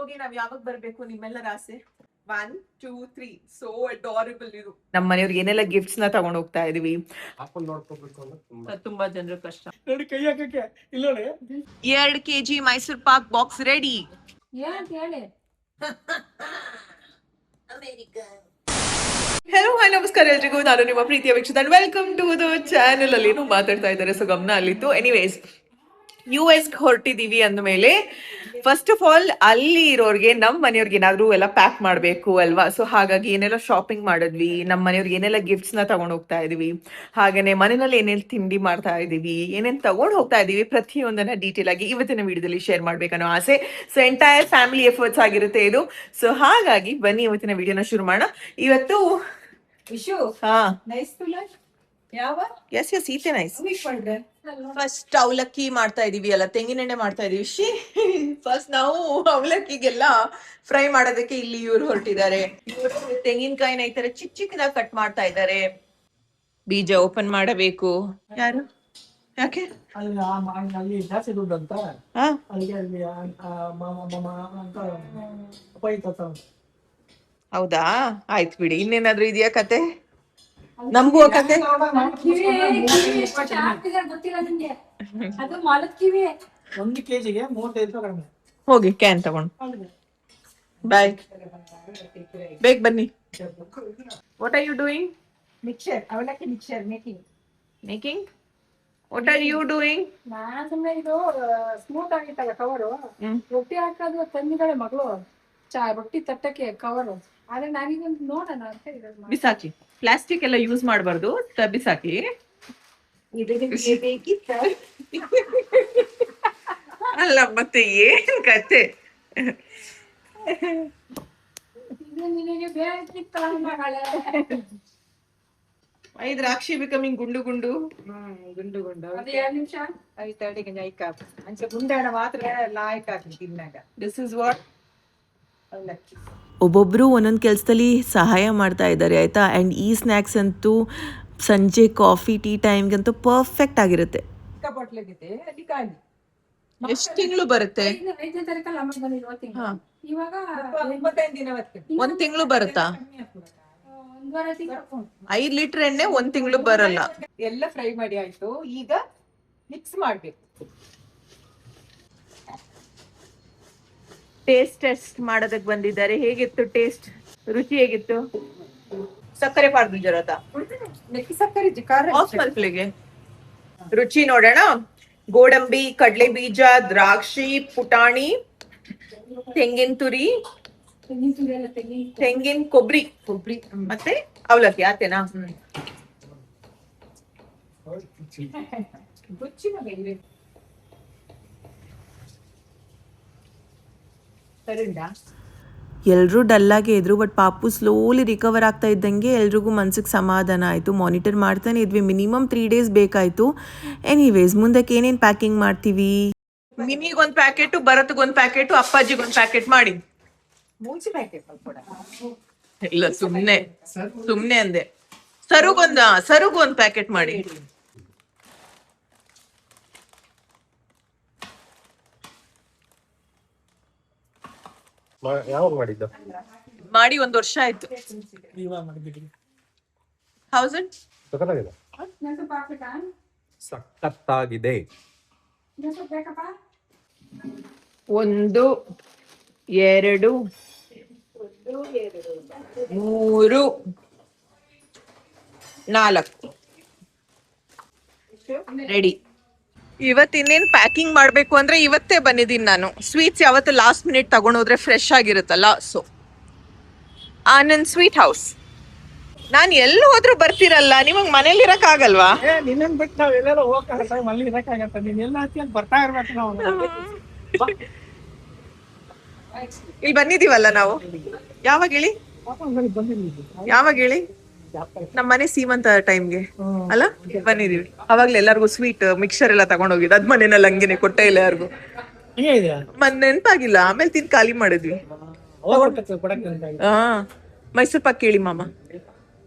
ಹೋಗಿ ನಾವ್ ಯಾವಾಗ ಬರ್ಬೇಕು ನಿಮ್ಮೆಲ್ಲರ ಆಸೆ? 1 2 3 ಸೋ ಅಡಾರಬಲ್ ಇದು. ನಮ್ಮ ಮನೆಯವ್ರಿಗೆ ಏನೆಲ್ಲ ಗಿಫ್ಟ್ಸ್ ನ ತಗೊಂಡ್ ಹೋಗ್ತಾ ಇದೀವಿ. ತುಂಬಾ ಜನರ ಕಷ್ಟ ನೋಡಿ ಕೈ ಹಾಕಕ್ಕೆ ಇಲ್ಲ ನೋಡಿ 2 kg Mysore pak box ready. Hello hi ನಮಸ್ಕಾರ ಎಲ್ರಿಗೂ, ನಾನು ನಿಮ್ಮ ಪ್ರೀತಿಯ ವೀಕ್ಷಕ. Welcome to the channel. ಅಲ್ಲಿ ಏನು ಮಾತಾಡ್ತಾ ಇದ್ದಾರೆ, ಸೊ ಗಮನ ಅಲ್ಲಿತ್ತು. ಎನಿವೇಸ್, US ಹೊರಟಿದೀವಿ ಅಂದಮೇಲೆ ಫಸ್ಟ್ ಆಫ್ ಆಲ್ ಅಲ್ಲಿ ಇರೋರ್ಗೆ ನಮ್ಮ ಮನೆಯವ್ರಿಗೆ ಏನಾದ್ರು ಎಲ್ಲ ಪ್ಯಾಕ್ ಮಾಡಬೇಕು ಅಲ್ವಾ. ಸೊ ಹಾಗಾಗಿ ಏನೆಲ್ಲ ಶಾಪಿಂಗ್ ಮಾಡಿದ್ವಿ, ನಮ್ಮ ಮನೆಯವ್ರಿಗೆ ಏನೆಲ್ಲ ಗಿಫ್ಟ್ಸ್ ನ ತಗೊಂಡ್ ಹೋಗ್ತಾ ಇದೀವಿ, ಹಾಗೇನೆ ಮನೆಯಲ್ಲಿ ಏನೇನು ತಿಂಡಿ ಮಾಡ್ತಾ ಇದೀವಿ, ಏನೇನ್ ತಗೊಂಡ್ ಹೋಗ್ತಾ ಇದೀವಿ, ಪ್ರತಿಯೊಂದನ್ನ ಡೀಟೇಲ್ ಆಗಿ ಇವತ್ತಿನ ವಿಡಿಯೋದಲ್ಲಿ ಶೇರ್ ಮಾಡ್ಬೇಕನ್ನೋ ಆಸೆ. ಸೊ ಎಂಟೈರ್ ಫ್ಯಾಮಿಲಿ ಎಫರ್ಟ್ಸ್ ಆಗಿರುತ್ತೆ ಇದು. ಸೊ ಹಾಗಾಗಿ ಬನ್ನಿ ಇವತ್ತಿನ ವಿಡಿಯೋನ ಶುರು ಮಾಡೋಣ. ಇವತ್ತು ಹಾ ಎಸ್ ಈತೆ ನೈಸ್. ಫಸ್ಟ್ ಅವಲಕ್ಕಿ ಮಾಡ್ತಾ ಇದೀವಿ ಅಲ್ಲ, ತೆಂಗಿನೆಣ್ಣೆ ಮಾಡ್ತಾ ಇದೀವಿ. ಫಸ್ಟ್ ನಾವು ಅವಲಕ್ಕಿಗೆಲ್ಲ ಫ್ರೈ ಮಾಡೋದಕ್ಕೆ ಇಲ್ಲಿ ಇವ್ರು ಹೊರಟಿದ್ದಾರೆ. ಇವರು ತೆಂಗಿನಕಾಯಿನ ಈ ತರ ಚಿಕ್ಕ ಚಿಕ್ಕದಾಗಿ ಕಟ್ ಮಾಡ್ತಾ ಇದ್ದಾರೆ. ಬೀಜ ಓಪನ್ ಮಾಡಬೇಕು. ಯಾರು ಯಾಕೆ ಅಲ್ಲಿ ಜಾಸ್ತಿ ದುಡ್ಡು ಅಂತ ಅಲ್ಲಿಗೆ ಅಲ್ಲಿ ಅಂತ ಹೌದಾ, ಆಯ್ತು ಬಿಡಿ. ಇನ್ನೇನಾದ್ರೂ ಇದೆಯಾ ಕತೆ? ನಮಗೂ ಕತೆ ಒಂದು ಕೆಜಿಗೆ 35 ರೂಪಾಯಿ ಕಡಿಮೆ. ಹೋಗಿ ಕ್ಯಾನ್ ತಗೊಂಡು ಬಾಯ್, ಬೇಗ ಬನ್ನಿ. What are you doing? Mixer, avalakki mixer making. What are you doing? ನಾನ್ ಸುಮ್ಮನೆ ಇದು ಸ್ಮೂತ್ ಆಗಿತ್ತಲ್ಲ ಕವರು, ರೊಟ್ಟಿ ಹಾಕೋದು ತಂದಿದ್ದಾಳೆ ಮಗಳು, ರೊಟ್ಟಿ ತಟ್ಟಕ್ಕೆ ಕವರು. ಆದ್ರೆ ನಾನೀಗೊಂದು ನೋಡೋಣ ಅಂತ ಇರೋದು. ಬಿಸಾಕಿ, ಪ್ಲಾಸ್ಟಿಕ್ ಎಲ್ಲ ಯೂಸ್ ಮಾಡಬಾರ್ದು, ಬಿಸಾಕಿ. ಅಲ್ಲ ಮತ್ತೆ ಏನ್ ಕತೆ? ನಿನಗೆ ಬೇಕಿತ್ತಲ್ಲ ಮಗಳೇ. ಐದು ರಾಕ್ಷಿ ಬಿಕಮಿಂಗ್ ಗುಂಡು ಗುಂಡು ಅದು 2 ನಿಮಿಷ ಐತಡಿಗೆ ನೈಕಾಪ ಅಂಚೆ ಗುಂಡಾಣ ಮಾತ್ರ ಲಾಯ್ಕಾಕ ತಿನ್ನಾಗ. This is what. ಒಬ್ಬೊಬ್ಬರು ಒಂದೊಂದು ಕೆಲಸದಲ್ಲಿ ಸಹಾಯ ಮಾಡ್ತಾ ಇದ್ದಾರೆ ಆಯಿತಾ. ಆ್ಯಂಡ್ ಈ ಸ್ನ್ಯಾಕ್ಸ್ ಅಂತೂ ಸಂಜೆ ಕಾಫಿ ಟೀ ಟೈಮ್ಗಂತೂ ಪರ್ಫೆಕ್ಟ್ ಆಗಿರುತ್ತೆ. ಎಷ್ಟು ತಿಂಗಳು ಬರುತ್ತೆ? 5ನೇ ತಾರೀಕಲ್ಲಿ ಅಮ್ಮ ಬಂದಿದ್ದು ತಿಂಗಳು. ಇವಾಗ 25 ದಿನ ಬರ್ತದೆ. 1 ತಿಂಗಳು ಬರುತ್ತಾ? 1.5 ತಿಂಗಳು. 5 ಲೀಟರ್ ಎಣ್ಣೆ 1 ತಿಂಗಳು ಬರಲ್ಲ. ಎಲ್ಲ ಫ್ರೈ ಮಾಡಿ ಆಯ್ತು, ಈಗ ಮಿಕ್ಸ್ ಮಾಡ್ಬೇಕು. ಟೆಸ್ಟ್ ಮಾಡೋದಕ್ಕೆ ಬಂದಿದ್ದಾರೆ. ಹೇಗಿತ್ತು ಟೇಸ್ಟ್? ರುಚಿ ಹೇಗಿತ್ತು? ಸಕ್ಕರೆ ಪಾರ್ದು ಜರತ ನೆಕ್ಕಿ ಸಕ್ಕರೆ ಮಕ್ಕಳಿಗೆ ರುಚಿ ನೋಡೋಣ. ಗೋಡಂಬಿ, ಕಡಲೆ ಬೀಜ, ದ್ರಾಕ್ಷಿ, ಪುಟಾಣಿ, ತೆಂಗಿನ ತುರಿ, ತೆಂಗಿನ ಕೊಬ್ಬರಿ ಮತ್ತೆ ಅವಲಕ್ಕಿ. ಆತೇನಾ? ರುಚಿ ಮಗ ಸರಿನಾ? ಎಲ್ಲರೂ ಡಲ್ಲಾಗೇ ಇದ್ರು, ಬಟ್ ಪಾಪು ಸ್ಲೋಲಿ ರಿಕವರ್ ಆಗ್ತಾ ಇದ್ದಂಗೆ ಎಲ್ರಿಗೂ ಮನ್ಸಿಗೆ ಸಮಾಧಾನ ಆಯಿತು. ಮಾನಿಟರ್ ಮಾಡ್ತಾನೆ ಇದ್ವಿ, ಮಿನಿಮಮ್ 3 ಡೇಸ್ ಬೇಕಾಯಿತು. ಎನಿವೇಸ್, ಮುಂದಕ್ಕೆ ಏನೇನು ಪ್ಯಾಕಿಂಗ್ ಮಾಡ್ತೀವಿ? ಮಿನಿಗೊಂದು ಪ್ಯಾಕೆಟ್, ಭರತ್ಗೊಂದು ಪ್ಯಾಕೆಟ್, ಅಪ್ಪಾಜಿಗೊಂದು ಪ್ಯಾಕೆಟ್ ಮಾಡಿ. ಮೂಚಿ ಪ್ಯಾಕೆಟ್ ಕೂಡ ಇಲ್ಲ, ಸುಮ್ನೆ ಅಂದೆ. ಸರುಗೊಂದು ಪ್ಯಾಕೆಟ್ ಮಾಡಿ. ಯಾವಾಗ ಮಾಡಿದ್ದ? ಮಾಡಿ 1 ವರ್ಷ ಆಯ್ತು. House it? ನೆನಪು ಹಾಕ್ಬೇಕಾ? ಸಖತ್ತಾಗಿದೆ. ನೆನಪು ಬೇಕಪ್ಪ? 1 2 3 4 ರೆಡಿ. ಇವತ್ತಿನ್ನೇನು ಪ್ಯಾಕಿಂಗ್ ಮಾಡಬೇಕು ಅಂದ್ರೆ ಇವತ್ತೇ ಬಂದಿದ್ದೀನಿ ನಾನು. ಸ್ವೀಟ್ಸ್ ಯಾವತ್ತು ಲಾಸ್ಟ್ ಮಿನಿಟ್ ತಗೊಂಡೋದ್ರೆ ಫ್ರೆಶ್ ಆಗಿರುತ್ತಲ್ಲ. So Anand sweet house. ನಾನು ಎಲ್ಲಿ ಹೋದ್ರೂ ಬರ್ತಿರಲ್ಲ, ನಿಮಗೆ ಮನೇಲಿ ಇರಕ್ ಆಗಲ್ವಾ? ನಿನ್ನನ್ ಬಿಟ್ಟು ನಾವ್ ಎಲ್ಲೆಲ್ಲ ಹೋಗಕ್ಕಾಗತ್ತ, ಮಲ್ಲಿ ಇರಕ್ಕಾಗತ್ತ. ನೀನ್ ಎಲ್ಲ ಅಂತ ಬರ್ತಾ ಇರ್ಬೇಕು ನಾವು. ಇಲ್ಲಿ ಬಂದಿದೀವಲ್ಲ ನಾವು. ಯಾವಾಗ ಹೇಳಿ? ಯಾವಾಗ ಹೇಳಿ? ನಮ್ಮ ಮನೆ ಸೀಮಂತ ಟೈಮ್ಗೆ ಅಲ್ಲ ಬಂದಿದೀವಿ. ಅವಾಗ್ಲೇ ಎಲ್ಲಾರ್ಗು ಸ್ವೀಟ್ ಮಿಕ್ಸರ್ ಎಲ್ಲ ತಗೊಂಡೋಗಿದ್ದು. ಅದ್ ಮನೆಯಲ್ಲಿ ಹಂಗೇನೆ ಕೊಟ್ಟೆ ಇಲ್ಲ ಯಾರಿಗೂ. ನೆನಪಾಗಿಲ್ಲ, ಆಮೇಲೆ ತಿಂದು ಖಾಲಿ ಮಾಡಿದ್ವಿ. ಮೈಸೂರ್ ಪಾಕ್ ಕೇಳಿ ಮಾಮ.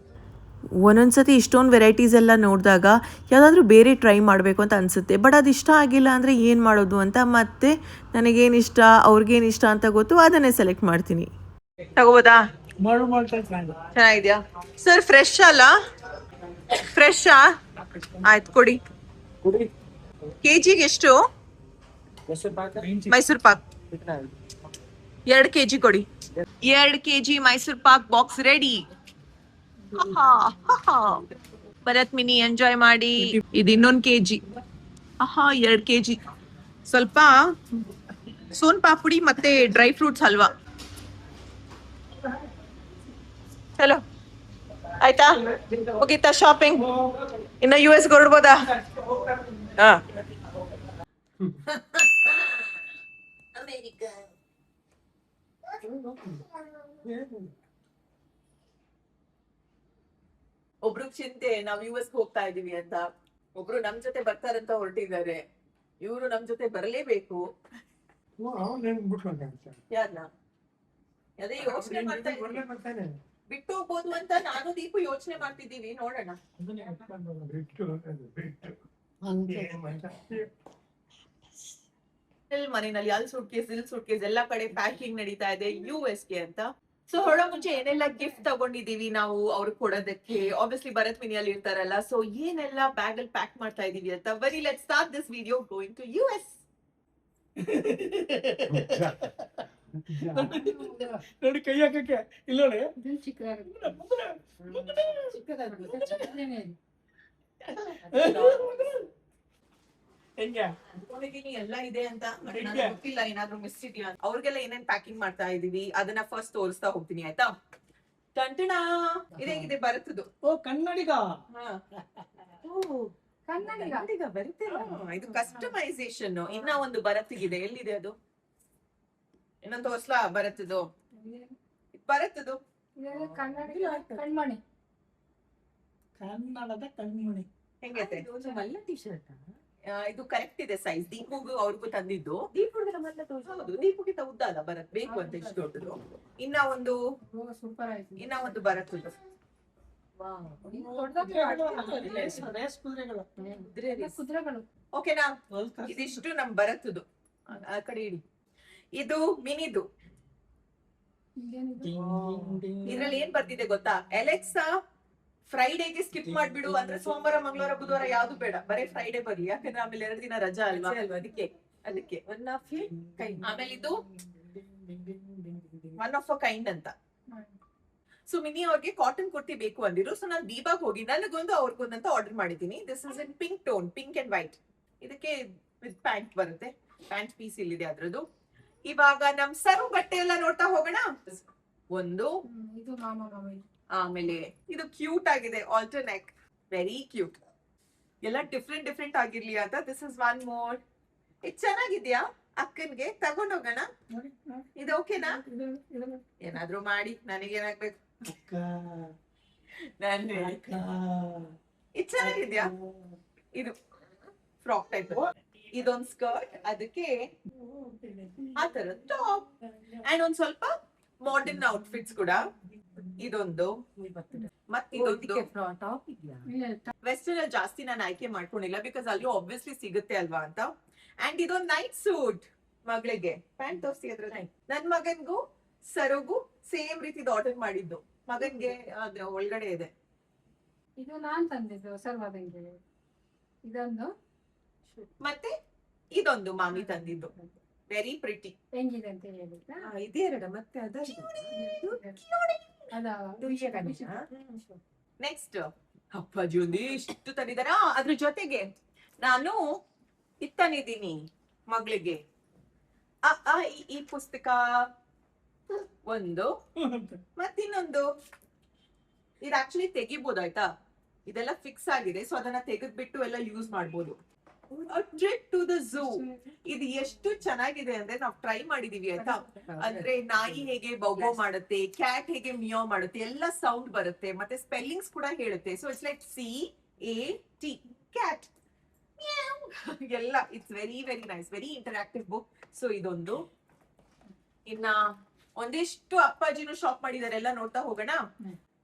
ಒಂದೊಂದ್ಸತಿ ಇಷ್ಟೊಂದು ವೆರೈಟೀಸ್ ಎಲ್ಲ ನೋಡಿದಾಗ ಯಾವುದಾದ್ರೂ ಬೇರೆ ಟ್ರೈ ಮಾಡಬೇಕು ಅಂತ ಅನಿಸುತ್ತೆ. ಬಟ್ ಅದು ಇಷ್ಟ ಆಗಿಲ್ಲ ಅಂದರೆ ಏನು ಮಾಡೋದು ಅಂತ ಮತ್ತೆ ನನಗೇನು ಇಷ್ಟ ಅವ್ರಿಗೇನು ಇಷ್ಟ ಅಂತ ಗೊತ್ತು ಅದನ್ನೇ ಸೆಲೆಕ್ಟ್ ಮಾಡ್ತೀನಿ. ತಗೋಬೋದಾ? ಮಾಡ್ತಾ ಚೆನ್ನಾಗಿ ಚೆನ್ನಾಗಿದ್ಯಾ ಸರ್? ಫ್ರೆಶ್ ಅಲ್ಲ? ಫ್ರೆಶಾ? ಆಯ್ತು ಕೊಡಿ. ಕುಡಿ ಕೆಜಿಗೆ ಎಷ್ಟು? ಮೈಸೂರು ಪಾಕ್ 2 kg ಕೊಡಿ. 2 kg Mysuru pak box ready. Bharat Mini enjoy ಮಾಡಿ. ಇದು ಇನ್ನೊಂದು kg. 2 kg. ಸ್ವಲ್ಪ ಸೋನ್ ಪಾಪುಡಿ ಮತ್ತೆ ಡ್ರೈ ಫ್ರೂಟ್ಸ್ ಹಲ್ವಾ. ಹಲೋ ಆಯ್ತಾ? ಹೋಗಿತ್ತಾ ಶಾಪಿಂಗ್? ಇನ್ನ US ಹೊರಡ್ಬೋದಾ? ಹಾ ಒಬ್ರು ಚಿಂತೆ ನಾವ್ US ಹೋಗ್ತಾ ಇದೀವಿ ಅಂತ, ಒಬ್ರು ನಮ್ ಜೊತೆ ಬರ್ತಾರಂತ ಹೊರಟಿದ್ದಾರೆ. ಇವ್ರು ನಮ್ ಜೊತೆ ಬರಲೇಬೇಕು. ಯಾರನ್ನ? ಅದೇ ಯೋಚನೆ ಮಾಡ್ತಾ ಇದ್ದೀನಿ. ಬಿಟ್ಟು ಹೋಗ್ಬೋದು ಅಂತ ನಾನು ದೀಪು ಯೋಚನೆ ಮಾಡ್ತಿದ್ದೀವಿ, ನೋಡೋಣ. ಮನೆಯಲ್ಲಿ ಅಲ್ಲಿ ಸೂಟ್ಕೇಸ್ ಇಲ್ಲಿ ಸೂಟ್ಕೇಸ್ ಎಲ್ಲಾ ಕಡೆ ಪ್ಯಾಕಿಂಗ್ ನಡೀತಾ ಇದೆ US ಗೆ ಅಂತ. ಸೊ ಹೊರಡೋ ಮುಂಚೆ ಏನೆಲ್ಲ ಗಿಫ್ಟ್ ತಗೊಂಡಿದೀವಿ ನಾವು ಅವ್ರಿಗೆ ಕೊಡೋದಕ್ಕೆ, ಆಬ್ವಿಯಸ್ಲಿ ಭರತ್ ಮಿನಿಯಲ್ಲಿ ಇರ್ತಾರಲ್ಲ, ಸೊ ಏನೆಲ್ಲ ಬ್ಯಾಗ್ ಅಲ್ಲಿ ಪ್ಯಾಕ್ ಮಾಡ್ತಾ ಇದೀವಿ ಅಂತ. ಬರೀ let's start this video going to US. ನೋಡಿ ಕೈ ಹಾಕಕ್ಕೆ ಇಲ್ಲ ನೋಡಿ ಹೆಂಗೆ ಎಲ್ಲ ಇದೆ ಅಂತ ಗೊತ್ತಿಲ್ಲ, ಏನಾದ್ರು ಮಿಸ್ ಇದೆಯಾ. ಅವ್ರಿಗೆಲ್ಲ ಏನೇನ್ ಪ್ಯಾಕಿಂಗ್ ಮಾಡ್ತಾ ಇದೀವಿ ಅದನ್ನ ಫಸ್ಟ್ ತೋರಿಸ್ತಾ ಹೋಗ್ತೀನಿ, ಆಯ್ತಾ? ಟಂಟಣ ಇದೇಗಿದೆ ಬರುತ್ತದು. ಓ ಕನ್ನಡಿಗ. ಕನ್ನಡಿಗ ಬರುತ್ತೆ. ಇದು ಕಸ್ಟಮೈಸೇಷನ್. ಇನ್ನ ಒಂದು ಬರತ್ತಿಗಿದೆ, ಎಲ್ಲಿದೆ ಅದು? ಇನ್ನೊಂದು ತೋರ್ಸ್ಲಾ? ಬರತ್ತದು ಕನ್ನಡಿಗ ಕಣ್ಮಣಿ. ಕನ್ನಡದ ಕಣ್ಮಣಿ ಹೆಂಗೈತೆ? ಟಿ ಶರ್ಟ್ ಇದು ಕರೆಕ್ಟ್ ಇದೆ ಸೈಜ್. ದೀಪುಗೂ ಅವ್ರಿಗೂ ತಂದಿದ್ದು. ಹೌದು, ದೀಪುಗಿಂತ ಉದ್ದ ಅಲ್ಲ ಬರತ್, ಬೇಕು ಅಂತ ಇಷ್ಟು ದೊಡ್ಡದು. ಇನ್ನ ಸೂಪರ್ ಆಯ್ತು. ಒಂದು ಬರತ್ತದು. ಕುದುರೆಗಳು. ಓಕೆನಾ? ಇದಿಷ್ಟು ನಮ್ ಬರತ್ತದು. ಆ ಕಡೆ ಇಡಿ. ಇದು ಮಿನಿದು. ಇದ್ರಲ್ಲಿ ಏನ್ ಬರ್ತಿದೆ ಗೊತ್ತಾ? ಎಲೆಕ್ಸಾ ಫ್ರೈಡೇಗೆ ಸ್ಕಿಪ್ ಮಾಡ್ಬಿಡು ಅಂದ್ರೆ ಸೋಮವಾರ ಮಂಗಳವಾರ ಬುಧವಾರ ಯಾವ್ದು ಬೇಡ, ಬರೀ ಫ್ರೈಡೇ ಬರ್ಲಿ, ಯಾಕಂದ್ರೆ ಆಮೇಲೆ 2 ದಿನ ರಜಾ ಅಲ್ವಾ, ಅದಕ್ಕೆ ಆಮೇಲೆ ಇದು ಒನ್ ಆಫ್ ಅ ಕೈಂಡ್ ಅಂತ. ಸೊ ಮಿನಿ ಅವ್ರಿಗೆ ಕಾಟನ್ ಕುರ್ತಿ ಬೇಕು ಅಂದಿರು. ಸೊ ನಾನು ದೀಪಾಗ್ ಹೋಗಿ ನನಗೊಂದು ಅವ್ರಿಗೊಂದಂತ ಆರ್ಡರ್ ಮಾಡಿದೀನಿ. This is in pink tone, pink and white. ಇದಕ್ಕೆ ವಿತ್ ಪ್ಯಾಂಟ್ ಬರುತ್ತೆ, ಪ್ಯಾಂಟ್ ಪೀಸ್ ಇಲ್ಲಿದೆ ಅದ್ರದ್ದು. ಇವಾಗ ನಮ್ ಸರು ಬಟ್ಟೆ ಎಲ್ಲ ನೋಡ್ತಾ ಹೋಗೋಣ. ಒಂದು ಇದು ಮಾಮಿ. ಆಮೇಲೆ ಇದು ಕ್ಯೂಟ್ ಆಗಿದೆ, ಆಲ್ಟರ್ ನೆಕ್, ವೆರಿ ಕ್ಯೂಟ್. ಎಲ್ಲ ಡಿಫ್ರೆಂಟ್ ಆಗಿರ್ಲಿ ಅಂತ. This is one more. ಇದು ಚೆನ್ನಾಗಿದ್ಯಾ? ಅಕ್ಕನ್ಗೆ ತಗೊಂಡೋಗೋಣ. ಇದು ಓಕೆನಾ? ಏನಾದ್ರು ಮಾಡಿ ನನಗೇನಾಗ್ಬೇಕು. ಇದು ಚೆನ್ನಾಗಿದ್ಯಾ? ಇದು ಫ್ರಾಕ್ ಟೈಪ್. ಇದೊಂದು ಸ್ಕರ್ಟ್, ಅದಕ್ಕೆ ಆ ತರ ಟಾಪ್ ಅಂಡ್ ಒಂದ್ ಸ್ವಲ್ಪ ಮಾಡರ್ನ್ ಔಟ್ಫಿಟ್ಸ್ ಕೂಡ. ಇದೊಂದು ಮತ್ತಿದೊಂದು ವೆಸ್ಟರ್ನ್ ಜಾಸ್ತಿ ನಾನು ಆಯ್ಕೆ ಮಾಡ್ಕೊಂಡಿಲ್ಲ, ಬಿಕಾಸ್ ಅಲ್ಲಿ ಆಬ್ವಿಯಸ್ಲಿ ಸಿಗುತ್ತೆ ಅಲ್ವಾ ಅಂತ. ಅಂಡ್ ಇದೊಂದು ನೈಟ್ ಸೂಟ್ ಮಗಳಿಗೆ. ಪ್ಯಾಂಟ್ ತೋರಿಸಿ ಅದ್ರ. ನನ್ ಮಗನ್ಗೂ ಸರುಗೂ ಸೇಮ್ ರೀತಿದು ಆರ್ಡರ್ ಮಾಡಿದ್ದು. ಮಗನ್ಗೆ ಅದ್ರ ಒಳಗಡೆ ಇದೆ. ಇದು ನಾನ್ ತಂದಿದ್ದು ಸರ್ವಾದಂಗೆ. ಇದೊಂದು ಮತ್ತೆ ಇದೊಂದು ಮಾಮಿ ತಂದಿದ್ದು, ವೆರಿ ಪ್ರಿಟಿ. ಹೆಂಗಿದೆ ಅಂತ ಹೇಳಿದ್ದ. ಇದೆರಡ ಮತ್ತೆ ನೆಕ್ಸ್ಟ್ ಅಪ್ಪಾಜಿ ಒಂದು ಇಷ್ಟು ತಂದಿದಾರ. ಅದ್ರ ಜೊತೆಗೆ ನಾನು ಇತ್ತನಿದ್ದೀನಿ ಮಗಳಿಗೆ ಈ ಪುಸ್ತಕ ಒಂದು, ಮತ್ತಿನ್ನೊಂದು. ಇದು ಆಕ್ಚುಲಿ ತೆಗಿಬಹುದು, ಆಯ್ತಾ? ಇದೆಲ್ಲ ಫಿಕ್ಸ್ ಆಗಿದೆ, ಸೊ ಅದನ್ನ ತೆಗೆದ್ಬಿಟ್ಟು ಎಲ್ಲ ಯೂಸ್ ಮಾಡ್ಬೋದು. Trip to the zoo. ಇದು ಎಷ್ಟು ಚೆನ್ನಾಗಿದೆ ಅಂದ್ರೆ ನಾವು ಟ್ರೈ ಮಾಡಿದೀವಿ, ಆಯ್ತಾ? ಅಂದ್ರೆ ನಾಯಿ ಹೇಗೆ ಬೌಬೋ ಮಾಡುತ್ತೆ, ಕ್ಯಾಟ್ ಹೇಗೆ ಮಿಯೋ ಮಾಡುತ್ತೆ, ಎಲ್ಲ ಸೌಂಡ್ ಬರುತ್ತೆ, ಮತ್ತೆ ಸ್ಪೆಲ್ಲಿಂಗ್ಸ್ ಕೂಡ ಹೇಳುತ್ತೆ. So it's like CAT cat ಎಲ್ಲ. It's very nice, very interactive book. So ಇದೊಂದು. ಇನ್ನ ಒಂದಿಷ್ಟು ಅಪ್ಪಾಜಿನೂ ಶಾಪ್ ಮಾಡಿದಾರೆ, ಎಲ್ಲ ನೋಡ್ತಾ ಹೋಗೋಣ.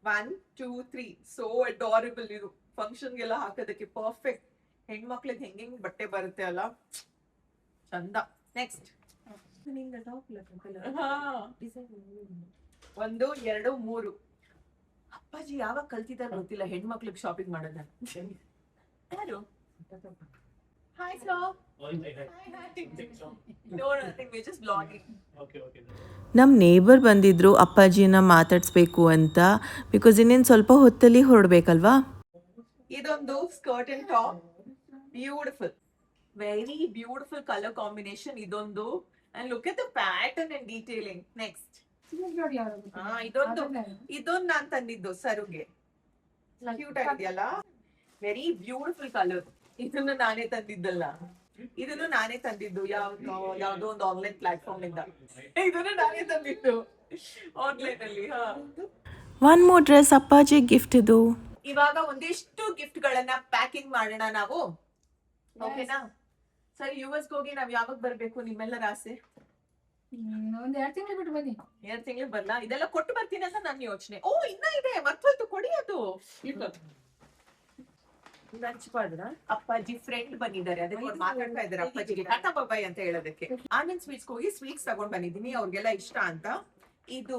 1 2 3 ಸೋ ಅಡಾರಬಲ್ ಇದು ಫಂಕ್ಷನ್ಗೆಲ್ಲ ಹಾಕೋದಕ್ಕೆ ಪರ್ಫೆಕ್ಟ್. ಹೆಣ್ಮಕ್ಳಿಗೆ ಹೆಂಗ್ ಬಟ್ಟೆ ಬರುತ್ತೆ ಅಲ್ಲ, ಚಂದ. ನೆಕ್ಸ್ಟ್ 1 2 3. ಅಪ್ಪಾಜಿ ಯಾವಾಗ ಕಲ್ತಿದ್ದಾರೆ ಗೊತ್ತಿಲ್ಲ ಹೆಣ್ಮಕ್ಳಿಗೆ ಶಾಪಿಂಗ್ ಮಾಡೋದನ್ನ. ಯಾರು? Hi sir. No, nothing. We're just vlogging. ನಮ್ಮ ನೇಬರ್ ಬಂದಿದ್ರು ಅಪ್ಪಾಜಿನ ಮಾತಾಡಿಸ್ಬೇಕು ಅಂತ, ಬಿಕಾಸ್ ಇನ್ನೇನು ಸ್ವಲ್ಪ ಹೊತ್ತಲ್ಲಿ ಹೊರಡ್ಬೇಕಲ್ವಾ. ಇದೊಂದು skirt and top, beautiful, very beautiful colour combination ಇದೊಂದು. And look at the pattern and detailing. Next ನೋಡಿ ಯಾರು ಇದೊಂದು ನಾನ್ ತಂದಿದ್ದು ಸರುಗೆ, ಕ್ಯೂಟ್ ಆಗಿದೆಯಲ್ಲ, ವೆರಿ ಬ್ಯೂಟಿಫುಲ್ ಕಲರ್. ಇದನ್ನು ನಾನೇ ತಂದಿದ್ದಲ್ಲ, ಇದನ್ನು ನಾನೇ ತಂದಿದ್ದು ಯಾವ್ದೋ ಒಂದು ಆನ್ಲೈನ್ ಪ್ಲಾಟ್ಫಾರ್ಮ್ ಇಂದ. ಇದನ್ನು ನಾನೇ ತಂದಿದ್ದು ಆನ್ಲೈನ್ ಅಲ್ಲಿ. ಒನ್ ಮೋರ್ ಡ್ರೆಸ್ ಅಪ್ಪಾಜಿ ಗಿಫ್ಟ್ ಇದು. ಇವಾಗ ಒಂದಿಷ್ಟು ಗಿಫ್ಟ್ ಗಳನ್ನ ಪ್ಯಾಕಿಂಗ್ ಮಾಡೋಣ ನಾವು, ಓಕೆನಾ? ಸರಿ, US ಹೋಗಿ ನಾವ್ ಯಾವಾಗ ಬರ್ಬೇಕು? ನಿಮ್ಮೆಲ್ಲರ ಆಸೆ ಒಂದ್ 2 ತಿಂಗಳು ಬಿಟ್ಟು ಬನ್ನಿ. 2 ತಿಂಗಳು ಬರ್ಲಾ? ಇದೆಲ್ಲ ಕೊಟ್ಟು ಬರ್ತೀನಿ ಅಂತ ನನ್ನ ಯೋಚನೆ. ಓ, ಇನ್ನ ಇದೆ, ಮರ್ತೋಯ್ತು, ಕೊಡಿ ಅದು. ಅಪ್ಪಾಜಿ ಫ್ರೆಂಡ್ ಬಂದಿದ್ದಾರೆ, ಅದಕ್ಕೆ ಅವ್ರು ಮಾತಾಡ್ತಾ ಇದ್ದಾರೆ ಅಪ್ಪಾಜಿಗೆ ಟಾಟಾ ಬಾಯ್ ಅಂತ ಹೇಳೋದಕ್ಕೆ. ಆನಂದ್ ಸ್ವೀಟ್ಸ್ ಹೋಗಿ ಸ್ವೀಟ್ಸ್ ತಗೊಂಡ್ ಬಂದಿದ್ದೀನಿ, ಅವ್ರಿಗೆಲ್ಲ ಇಷ್ಟ ಅಂತ. ಇದು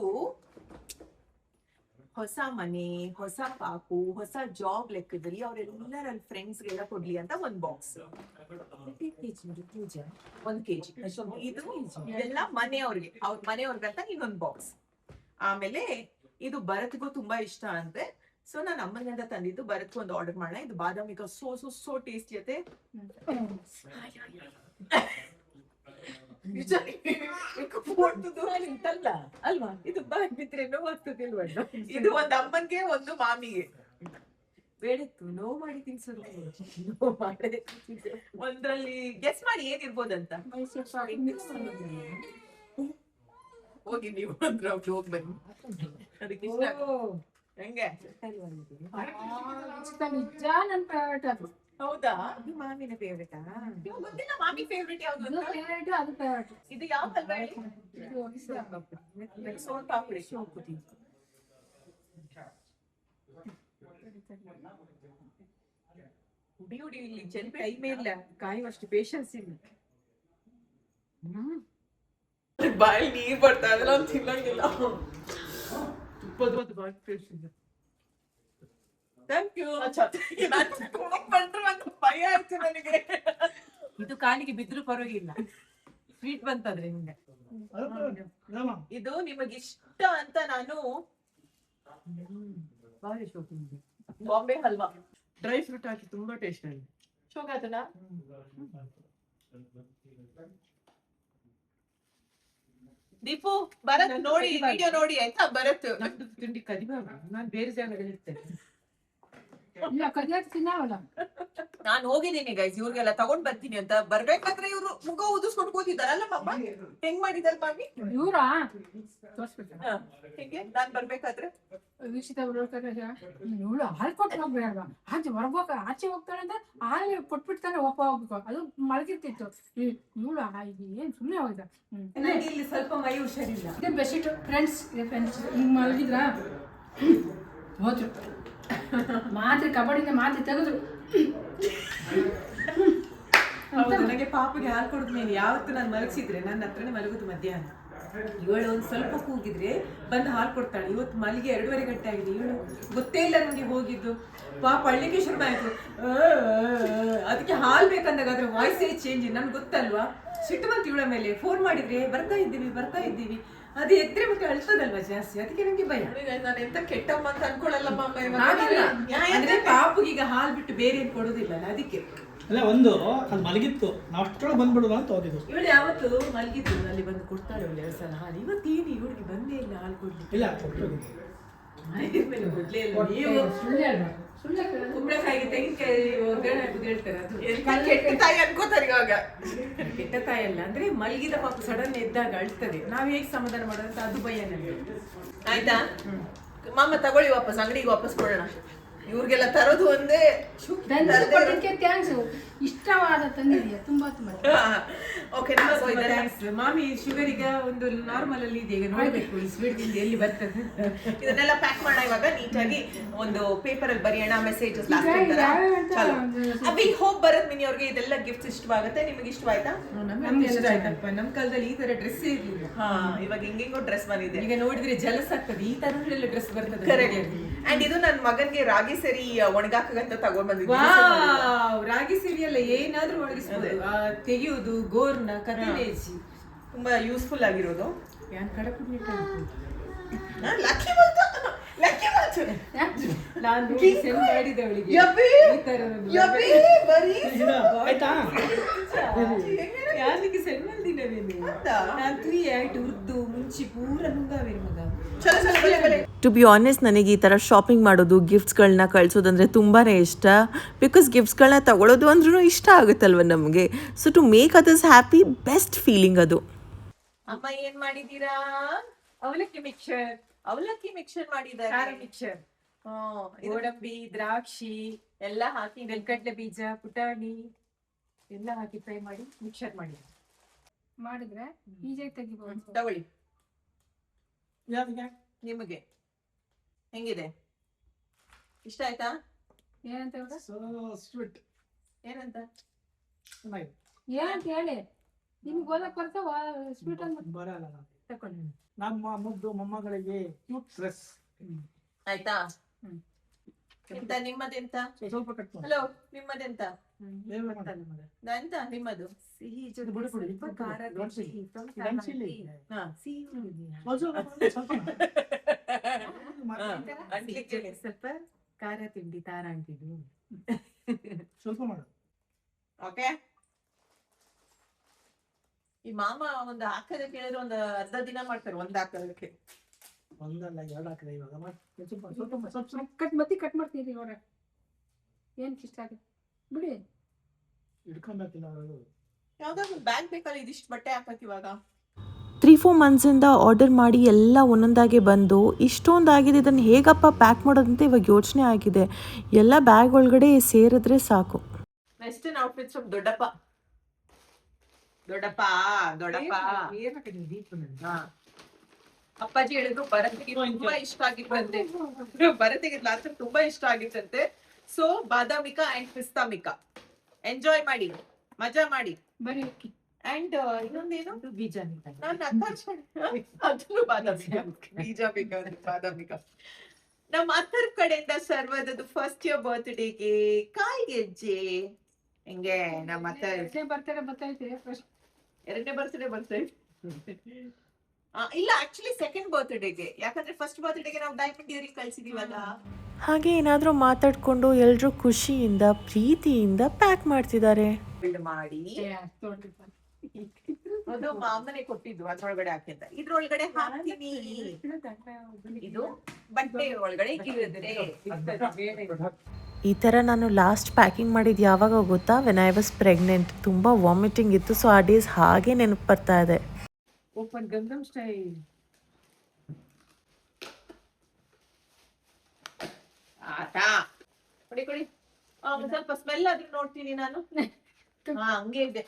ಹೊಸ ಮನೆ, ಹೊಸ ಪಾಪು, ಹೊಸ ಜಾಬ್ ಲೆಕ್ಕದಲ್ಲಿ ಅವರೆಲ್ಲರ ಫ್ರೆಂಡ್ಸ್ಗೆಲ್ಲ ಕೊಡ್ಲಿ ಅಂತ ಒಂದ್ ಬಾಕ್ಸ್. 1 kg. ಇದು ಎಲ್ಲ ಮನೆಯವ್ರಿಗೆ, ಅವ್ರ ಮನೆಯವ್ರಿಗಂತ ಇನ್ನೊಂದು ಬಾಕ್ಸ್. ಆಮೇಲೆ ಇದು ಭರತ್ಗೂ ತುಂಬಾ ಇಷ್ಟ ಅಂತೆ, ಸೊ ನಾನು ಅಮ್ಮನಿಂದ ತಂದಿದ್ದು ಭರತ್ಗೂ ಒಂದು ಆರ್ಡರ್ ಮಾಡೋಣ. ಇದು ಬಾದಾಮಿಕ ಸೋ ಟೇಸ್ಟಿ ಅತ್ತೆ. ಇಂತಲ್ಲ ಅಲ್ವಾ, ಇದು ಬಿದ್ರೇನೋ ಆಗ್ತದಿಲ್ವ. ಇದು ಒಂದ್ ಅಮ್ಮನ್ಗೆ ಒಂದು ಮಾಮಿಗೆ ಬೇಡಿತ್ತು. ನೋವು ಮಾಡಿ ತಿನ್ಸೋದು, ಒಂದ್ರಲ್ಲಿ ಗೆಸ್ ಮಾಡಿ ಏನಿರ್ಬೋದಂತ. ಹೋಗಿ ನೀವು ಒಂದ್ ರೌಂಡ್ ಹೋಗಿ ಬನ್ನಿ, ಅದಕ್ಕೆ ಇಷ್ಟ ಹೆಂಗೆ. ನಿಜ ನನ್ ಫೇವರೇಟ್ ಅದು. ಹೌದಾ? ಇದು ಮಾಮಿನ ಫೇವ್ರೇಟಾ? ಗೊತ್ತಿಲ್ಲ ಮಾಮಿ ಫೇವ್ರೇಟ್ ಯಾವ್ದು ಅದು ಅಂತ. ಫೇವರೇಟ್, ಅದು ಫೇವರೇಟ್. ಇದು ಯಾವ ಹಲ್ವಾ ಹೇಳಿ? ಸೋನ್ ಪಾಪಡಿ. ಹುಡಿ ಇಲ್ಲಿ ಚೆಲ್ಪೆ ಟೈಮೇ ಇಲ್ಲ, ಕಾಯುವಷ್ಟು ಪೇಷನ್ಸ್ ಇಲ್ಲ. ಬಾಯಲ್ಲಿ ನೀರ್ ಬರ್ತಾ ಇದ್ರೆ ಅವ್ನು ತಿನ್ನಂಗಿಲ್ಲ. Thank you. ಭಯ ಆಯ್ತು ನನಗೆ. ಇದು ಕಾಲಿಗೆ ಬಿದ್ರು ಪರವಾಗಿಲ್ಲ, ಸ್ವೀಟ್ ಬಂತಂದ್ರೆ ನಿಮ್ಗೆ. ಇದು ನಿಮಗಿಷ್ಟ ಅಂತ ನಾನು ಬಾರಿ ಶೋಕಿಂಗ್ ಬಾಂಬೆ ಹಲ್ವಾ ಡ್ರೈ ಫ್ರೂಟ್ ಹಾಕಿ ತುಂಬಾ ಟೇಸ್ಟ್ ಆಗಿದೆ. ಶೋಗಾತನ ದೀಪು ಭರತ್ ನೋಡಿ, ವಿಡಿಯೋ ನೋಡಿ ಆಯ್ತಾ? ಭರತ್ ನಮ್ದು ತಿಂಡಿ ಕದಿಬಾರ್ದು, ನಾನು ಬೇರೆ ಜಾಗದಲ್ಲಿ ಇರ್ತೇನೆ. ಇಲ್ಲ ಕದಿಯಾಕ್ ತಿನ್ನವಲ್ಲ. ನಾನ್ ಹೋಗಿದ್ದೀನಿ ಗೈಸ್, ಇವ್ರಿಗೆಲ್ಲ ತಗೊಂಡ್ ಬರ್ತೀನಿ ಅಂತ. ಬರ್ಬೇಕಾದ್ರೆ ಇವ್ರು ಮುಖ ಊದಿಸ್ಕೊಂಡು ಕೂತಿದ್ದಾರಲ್ಲ ಮಮ್ಮ. ಹೆಂಗ್ ಮಾಡಿದಾರೆ ಮಾಮಿ? ಇವ್ರಾ ತೋರ್ಸ್ಬಿಟ್ಟ ಹೆಂಗೆ ನಾನ್ ಬರ್ಬೇಕಾದ್ರೆ ವೀಕ್ಷಿತ ಇವಳು ಹಾಲು ಕೊಟ್ಟು ಹೋಗ್ಬೇಡ, ಆಚೆ ಹೊರಗೋಗ, ಆಚೆ ಹೋಗ್ತಾಳೆ ಅಂತ ಹಾಲು ಕೊಟ್ಬಿಡ್ತಾನೆ ಒಪ್ಪ ಹೋಗ್ಬೇಕು. ಅದು ಮಲಗಿರ್ತಿತ್ತು. ಇವಳು ಏನ್ ಸುಮ್ಮನೆ ಹೋಯ್ತ. ಇಲ್ಲಿ ಸ್ವಲ್ಪ ಮೈ ಹುಷಾರಿಲ್ಲ. ಇದೇ ಬೆಸ್ಟ್ ಫ್ರೆಂಡ್ಸ್, ಇದೆ ಫ್ರೆಂಡ್ಸ್. ಹಿಂಗ್ ಮಲಗಿದ್ರ ಹೋದ್ರು, ಮಾತ್ರೆ ಕಬಡ್ಡಿಂದ ಮಾತ್ರೆ ತೆಗೆದ್ರು. ನನಗೆ ಪಾಪಗೆ ಹಾಲು ಕೊಡಿದ್ಮೇಲೆ ಯಾವತ್ತು ನಾನು ಮಲಗಿಸಿದ್ರೆ ನನ್ನ ಹತ್ರನೇ ಮಲಗುದು ಮಧ್ಯಾಹ್ನ. ಇವಳು ಒಂದ್ ಸ್ವಲ್ಪ ಕೂಗಿದ್ರೆ ಬಂದು ಹಾಲು ಕೊಡ್ತಾಳೆ. ಇವತ್ತು ಮಲ್ಲಿಗೆ 2:30 ಗಂಟೆ ಆಗಿದೆ, ಇವಳು ಗೊತ್ತೇ ಇಲ್ಲ ನನಗೆ ಹೋಗಿದ್ದು. ಪಾಪ ಅಳ್ಳಿಕ್ಕೆ ಶುರು ಆಯ್ತು. ಅದಕ್ಕೆ ಹಾಲು ಬೇಕಂದಾಗ ಅದ್ರ ವಾಯ್ಸೇ ಚೇಂಜ್, ನನ್ಗೆ ಗೊತ್ತಲ್ವಾ. ಸಿಟ್ಟು ಬಂತು ಇವಳ ಮೇಲೆ. ಫೋನ್ ಮಾಡಿದ್ರೆ ಬರ್ತಾ ಇದ್ದೀವಿ ಅದು ಎದ್ರೆ ಮತ್ತೆ ಅಳ್ತದಲ್ವಾ ಜಾಸ್ತಿ, ಅದಕ್ಕೆ ನಂಗೆ ಭಯ. ನಾನು ಎಂತ ಕೆಟ್ಟಮ್ಮ ಅಂತ ಅನ್ಕೊಳ್ಳಲ್ಲ ಅಂದ್ರೆ ಪಾಪುಗೆ ಈಗ ಹಾಲು ಬಿಟ್ಟು ಬೇರೆ ಏನು ಕೊಡೋದಿಲ್ಲ, ಅದಕ್ಕೆ. ಅಲ್ಲ, ಒಂದು ಅದು ಮಲಗಿತ್ತು, ನಾವು ಅಷ್ಟೊಳಗೆ ಬಂದ್ಬಿಡುವ ಅಂತ ಹೋಗಿದ್ದು. ಇವಳು ಯಾವತ್ತು ಮಲಗಿದ್ದು ಅಲ್ಲಿ ಬಂದು ಕೊಡ್ತಾಳೆ ಇವಳು 2 ಸಲ ಹಾಲು. ಇವತ್ತೇನು ಇವಳಿಗೆ ಬಂದೇ ಇಲ್ಲ ಹಾಲು ಕೊಡ್ಲಿಕ್ಕೆ. ಇಲ್ಲ ಕೊಟ್ಟೋಗಿ ಮೇಲೆ ಕೊಡ್ಲೇ ಇಲ್ಲ. ನೀವು ಕುಂಬಳಕಾಯಿಗೆ ತೆಂಗಿನಕಾಯಿ ಒಗ್ಗರಣೆ ಹಾಕುದು ಹೇಳ್ತಾರೆ, ಅದು ಕೆಟ್ಟ ತಾಯಿ ಅನ್ಕೋತಾರೆ ಇವಾಗ. ಕೆಟ್ಟ ತಾಯಿ ಅಲ್ಲ, ಅಂದ್ರೆ ಮಲಗಿದ ಪಾಪ ಸಡನ್ ಎದ್ದಾಗ ಅಳ್ತದೆ. ನಾವ್ ಹೇಗೆ ಸಮಾಧಾನ ಮಾಡೋದಂತ ಅದು ಭಯ ನನಗೆ. ಆಯ್ತಾ ಮಾಮ? ತಗೊಳ್ಳಿ ವಾಪಸ್, ಅಂಗಡಿಗೆ ವಾಪಸ್ ಕೊಡೋಣ. ಇವ್ರಿಗೆಲ್ಲ ತರೋದು ಒಂದೇ ಧನ್ಯವಾದಕ್ಕೆ ಥ್ಯಾಂಕ್ಸ್. ಇಷ್ಟವಾದ ತಂದಿದೆಯಾ ತುಂಬಾ ತುಂಬಾ. ಓಕೆ ಥ್ಯಾಂಕ್ಸ್ ಮಾಮಿ. ಶುಗರ್ ಈಗ ಒಂದು ನಾರ್ಮಲ್ ಅಲ್ಲಿ ಇದೆ, ಈಗ ನೋಡ್ಬೇಕು ಈ ಸ್ವೀಟ್ ತಿಂದು ಎಲ್ಲಿ ಬರ್ತದೆ. ಇದನ್ನೆಲ್ಲ ಪ್ಯಾಕ್ ಮಾಡ ಇವಾಗ ನೀಟಾಗಿ ಒಂದು ಪೇಪರ್ ಅಲ್ಲಿ ಬರೆಯೋಣ messages last we hope Bharat Mini ಅವ್ರಿಗೆ ಇದೆಲ್ಲ ಗಿಫ್ಟ್ಸ್ ಇಷ್ಟವಾಗುತ್ತೆ. ನಿಮಗೆ ಇಷ್ಟವಾಯ್ತಾ? ನಮ್ಗೆ ಇಷ್ಟ ಆಯ್ತಪ್ಪ. ನಮ್ ಕಾಲದಲ್ಲಿ ಈ ತರ ಡ್ರೆಸ್ ಇರ್ಲಿಲ್ಲ. ಹಾ, ಇವಾಗ ಹಿಂಗಿಂಗೋ ಡ್ರೆಸ್ ಬಂದಿದೆ. ಈಗ ನೋಡಿದ್ರೆ ಜಲಸ್ ಆಗ್ತದೆ, ಈ ತರ ಎಲ್ಲ ಡ್ರೆಸ್ ಬರ್ತದೆ. ಕರೆಕ್ಟ್. ಅಂಡ್ ಇದು ನನ್ನ ಮಗನ್ಗೆ ರಾಗಿ ಸರಿ ಒಣಗಾಕಂತ ತಗೊಂಡ್ ಬಂದಿದ್ದೆ. ರಾಗಿ ಸೀರಿಯಲ್ಲ ಏನಾದ್ರೂ ಒಣಗಿಸ್ಬೋದು. ತೆಗೆಯುವುದು ಗೋರ್ನ ಕತ್ತಿನೇಜಿ ತುಂಬಾ ಯೂಸ್ಫುಲ್ ಆಗಿರೋದು. ಯಾನ್ ಕಡಪುಟ್ಟ ಲಕ್ಕಿ ಬಂತು, ಲಕ್ಕಿ ಬಂತು. ನಾನು ಸೆಂಡ್ ಮಾಡಿದೆ ಅವಳಿಗೆ ಯಪ್ಪಿ ಈ ತರ ಯಪ್ಪಿ ಬರೀ ಆಯ್ತಾ? ಯಾರಿಗೆ ಸೆಂಡ್ ಮಾಡಿದ್ದೀನೇನು ನಾನು ತುಯಿ ಆಯ್ತು ಉರ್ದು ಮುಂಚಿ ಪೂರ ನುಂಗಾವೆ ಮಗ. ಚಲೋ ಚಲೋ ಬಲೆ ಬಲೆ. ಟು ಬಿ ಆನೆಸ್ಟ್ ನನಗೆ ಈ ಥರ ಶಾಪಿಂಗ್ ಮಾಡೋದು, ಗಿಫ್ಟ್ಸ್ಗಳನ್ನ ಕಳಿಸೋದಂದರೆ ತುಂಬಾ ಇಷ್ಟ. ಬಿಕಾಸ್ ಗಿಫ್ಟ್ಸ್ಗಳನ್ನ ತಗೊಳ್ಳೋದು ಅಂದ್ರೂ ಇಷ್ಟ ಆಗುತ್ತಲ್ವ ನಮಗೆ. So to make others happy, best feeling ಅದು. ಅಮ್ಮ ಏನ್ ಮಾಡಿದೀರಾ? ಅವಲಕ್ಕಿ ಮಿಕ್ಸರ್, ಅವಲಕ್ಕಿ ಮಿಕ್ಸರ್ ಮಾಡಿದ್ದಾರೆ. ಖಾರ ಮಿಕ್ಸರ್, ಗೋಡಂಬಿ, ದ್ರಾಕ್ಷಿ ಎಲ್ಲ ಹಾಕಿ ನೆಲಗಡಲೆ ಬೀಜ, ಪುಟಾಣಿ ಎಲ್ಲ ಹಾಕಿ ಫ್ರೈ ಮಾಡಿ ಮಿಕ್ಸರ್ ಮಾಡಿ ಮಾಡಿದ್ರೆ ಈಜಿಯಾಗಿ ತೆಗಿಬಹುದು. ತಗೊಳ್ಳಿ. ಯಾವ್ದಿಗೆ? ನಿಮಗೆ ಹೆಂಗಿದೆ? ಇಷ್ಟ ಆಯ್ತಾ? ಏನಂತ ಇವಾಗ? So sweet. ಏನಂತ? ಚೆನ್ನಾಗಿದೆ. ಏನಂತ ಹೇಳಿ. ನಿಮ್ಗೆ ಓದಕ್ ಬರ್ತಾವ ಸ್ವೀಟ್ ಅಂತ ಬರಲ್ಲ ನಾನು. ತಕೊಂಡು. ನಮ್ಮ ಮುದ್ದು ಮೊಮ್ಮಗಳಿಗೆ ಕ್ಯೂಟ್ ಡ್ರೆಸ್. ಆಯ್ತಾ? ಎಂತ ನಿಮ್ಮದೆಂತ? ಸ್ವಲ್ಪ ಕಟ್ ಮಾಡಿ. ಹಲೋ, ನಿಮ್ಮದೆಂತ? ಏನು ಮಾಡ್ತಾರೆ ಮಗ? ಎಂತ ನಿಮ್ಮದು? ಸಿಹಿ ಇದು ಬಿಡು ಬಿಡು, ಇದು ಬಿಡು. ಖಾರ ಇದೊಂದು ಸಿಹಿ. ಸಿಹಿ, ಇದೊಂದು ಸಿಹಿ. ಹಾ. ಸಿಹಿ ಸ್ವಲ್ಪ ಅಂಟ್ಲಿಕ್ಕೆ ಹೇಳಿ. ಸ್ವಲ್ಪ ಖಾರ ತಿಂಡಿ ತಾರ ಅಂಟಿದ್ದು ಸ್ವಲ್ಪ ಮಾಡು. ಓಕೆ. ಈ ಮಾಮ ಒಂದು ಹಾಕೋದಕ್ಕೆ ಹೇಳಿದ್ರೆ ಒಂದು ಅರ್ಧ ದಿನ ಮಾಡ್ತಾರೆ ಒಂದ್ ಹಾಕೋದಕ್ಕೆ. ಒಂದಲ್ಲ ಎರಡು ಹಾಕಿದೆ ಇವಾಗ. ಸ್ವಲ್ಪ ಸ್ವಲ್ಪ ಸ್ವಲ್ಪ ಸ್ವಲ್ಪ ಕಟ್ ಮಾಡ್ತೀರಿ ಅವ್ರ. ಏನ್ ಇಷ್ಟ ಆಗುತ್ತೆ ಬಿಡಿ. ಹಿಡ್ಕೊಂಬೇಕಿಲ್ಲ ಅವರು. ಯಾವ್ದಾದ್ರು ಬ್ಯಾಗ್ ಬೇಕಲ್ಲ ಇದಿಷ್ಟು ಬಟ್ಟೆ ಹಾಕಕ್ ಇವಾಗ. 3-4 ಮಂತ್ಸಿಂದ ಆರ್ಡರ್ ಮಾಡಿ ಎಲ್ಲ ಒಂದೊಂದಾಗೆ ಬಂದು ಇಷ್ಟೊಂದಾಗಿದೆ. ಇದನ್ನು ಹೇಗಪ್ಪ ಪ್ಯಾಕ್ ಮಾಡೋದಂತ ಇವಾಗ ಯೋಚನೆ ಆಗಿದೆ. ಎಲ್ಲ ಬ್ಯಾಗ್ ಒಳಗಡೆ ಸೇರಿದ್ರೆ ಸಾಕು. ವೆಸ್ಟರ್ನ್ ಔಟ್ಫಿಟ್ಸ್ ಫ್ರಮ್ ದೊಡ್ಡಪ್ಪ. ದೊಡ್ಡಪ್ಪ ದೊಡ್ಡಪ್ಪ. ಹಾ. ಅಪ್ಪಾಜಿ ಹೇಳಿದ್ರು ಭರತಿಗೆ ತುಂಬಾ ಇಷ್ಟ ಆಗಿತ್ತಂತೆ. ಭರತಿಗೆ ಲಾಸ್ಟ್ ತುಂಬಾ ಇಷ್ಟ ಆಗಿತ್ತಂತೆ. ಸೊ ಬಾದಾಮಿಕಾ ಅಂಡ್ ಪಿಸ್ತಾಮಿಕಾ ಎಂಜಾಯ್ ಮಾಡಿ, ಮಜಾ ಮಾಡಿ. ಬರೀ ಅಂಡ್ ಇನ್ನೊಂದೇನು ಬೀಜ ನಾನು ಅದನ್ನು ಬಾದಾಮಿಕಾ, ಬೀಜ ಬೇಕಾ ಬಾದಾಮಿಕಾ. ನಮ್ಮ ಅತ್ತರ್ ಕಡೆಯಿಂದ ಸರ್ವದದು ಫಸ್ಟ್ ಇಯರ್ ಬರ್ತ್ಡೇಗೆ ಕಾಯಿ ಗೆಜ್ಜೆ. ಹೆಂಗೆ ನಮ್ಮ ಅತ್ತ ಬರ್ತೈತೆ ಎರಡನೇ ಬರ್ತ್ಡೇ ಬರ್ತೈತೆ. ಇಲ್ಲ ಆಕ್ಚುಲಿ ಸೆಕೆಂಡ್ ಬರ್ತ್ಡೇಗೆ, ಯಾಕಂದ್ರೆ ಫಸ್ಟ್ ಬರ್ತ್ಡೇಗೆ ನಾವು ಡೈಮಂಡ್ ಇಯರಿಂಗ್ ಕಳ್ಸಿದೀವಲ್ಲ. ಹಾಗೆ ಏನಾದರೂ ಮಾತಾಡಿಕೊಂಡು ಎಲ್ಲರೂ ಖುಷಿಯಿಂದ ಪ್ರೀತಿಯಿಂದ ಪ್ಯಾಕ್ ಮಾಡ್ತಿದ್ದಾರೆ. ಬಿಲ್ಡ್ ಮಾಡಿ ಅದು ಮಾಮನೆ ಕೊಟ್ಟಿದ್ದು ಅದ್ರೊಳಗಡೆ ಹಾಕಿಂತ ಇದ್ರೊಳಗಡೆ ಹಾಕ್ತೀನಿ. ಇದು ಬಟ್ಟೆ ಒಳಗಡೆ ಇರಿದ್ರೆ ಈ ಥರ ನಾನು ಲಾಸ್ಟ್ ಪ್ಯಾಕಿಂಗ್ ಮಾಡಿದ್ದು ಯಾವಾಗ ಗೊತ್ತಾ? When I was pregnant. ತುಂಬ ವಾಮಿಟಿಂಗ್ ಇತ್ತು. ಸೊ ಆ ಡೇಸ್ ಹಾಗೆ ನೆನಪು ಬರ್ತಾ ಇದೆ. Oppa Gangnam style. ಆತಾ ಕೊಡಿ ಕೊಡಿ. ಒಂದ್ ಸ್ವಲ್ಪ ಸ್ಮೆಲ್ ಆದ್ರೂ ನೋಡ್ತೀನಿ ನಾನು. ಹಾ ಹಂಗೆ ಇದೆ.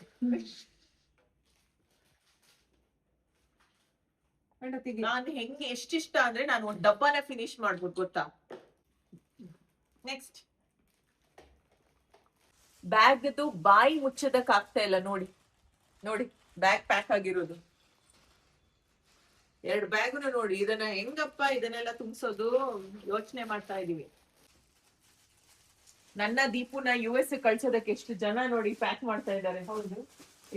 ನಾನು ಹೆಂಗೆ ಎಷ್ಟಿಷ್ಟ ಅಂದ್ರೆ ನಾನು ಒಂದ್ ಡಬ್ಬನ ಫಿನಿಶ್ ಮಾಡ್ಬೋದು ಗೊತ್ತಾ. ನೆಕ್ಸ್ಟ್ ಬ್ಯಾಗ್ದು ಬಾಯಿ ಮುಚ್ಚೋದಕ್ ಆಗ್ತಾ ಇಲ್ಲ. ನೋಡಿ ನೋಡಿ ಬ್ಯಾಗ್ ಪ್ಯಾಕ್ ಆಗಿರೋದು. 2 ಬ್ಯಾಗ್ನು ನೋಡಿ. ಇದನ್ನ ಹೆಂಗಪ್ಪ ಇದನ್ನೆಲ್ಲ ತುಂಬಿಸೋದು ಯೋಚನೆ ಮಾಡ್ತಾ ಇದೀವಿ. ನನ್ನ ದೀಪುನ US ಕಳ್ಸೋದಕ್ಕೆ ಎಷ್ಟು ಜನ ನೋಡಿ ಪ್ಯಾಕ್ ಮಾಡ್ತಾ ಇದ್ದಾರೆ. ಹೌದು,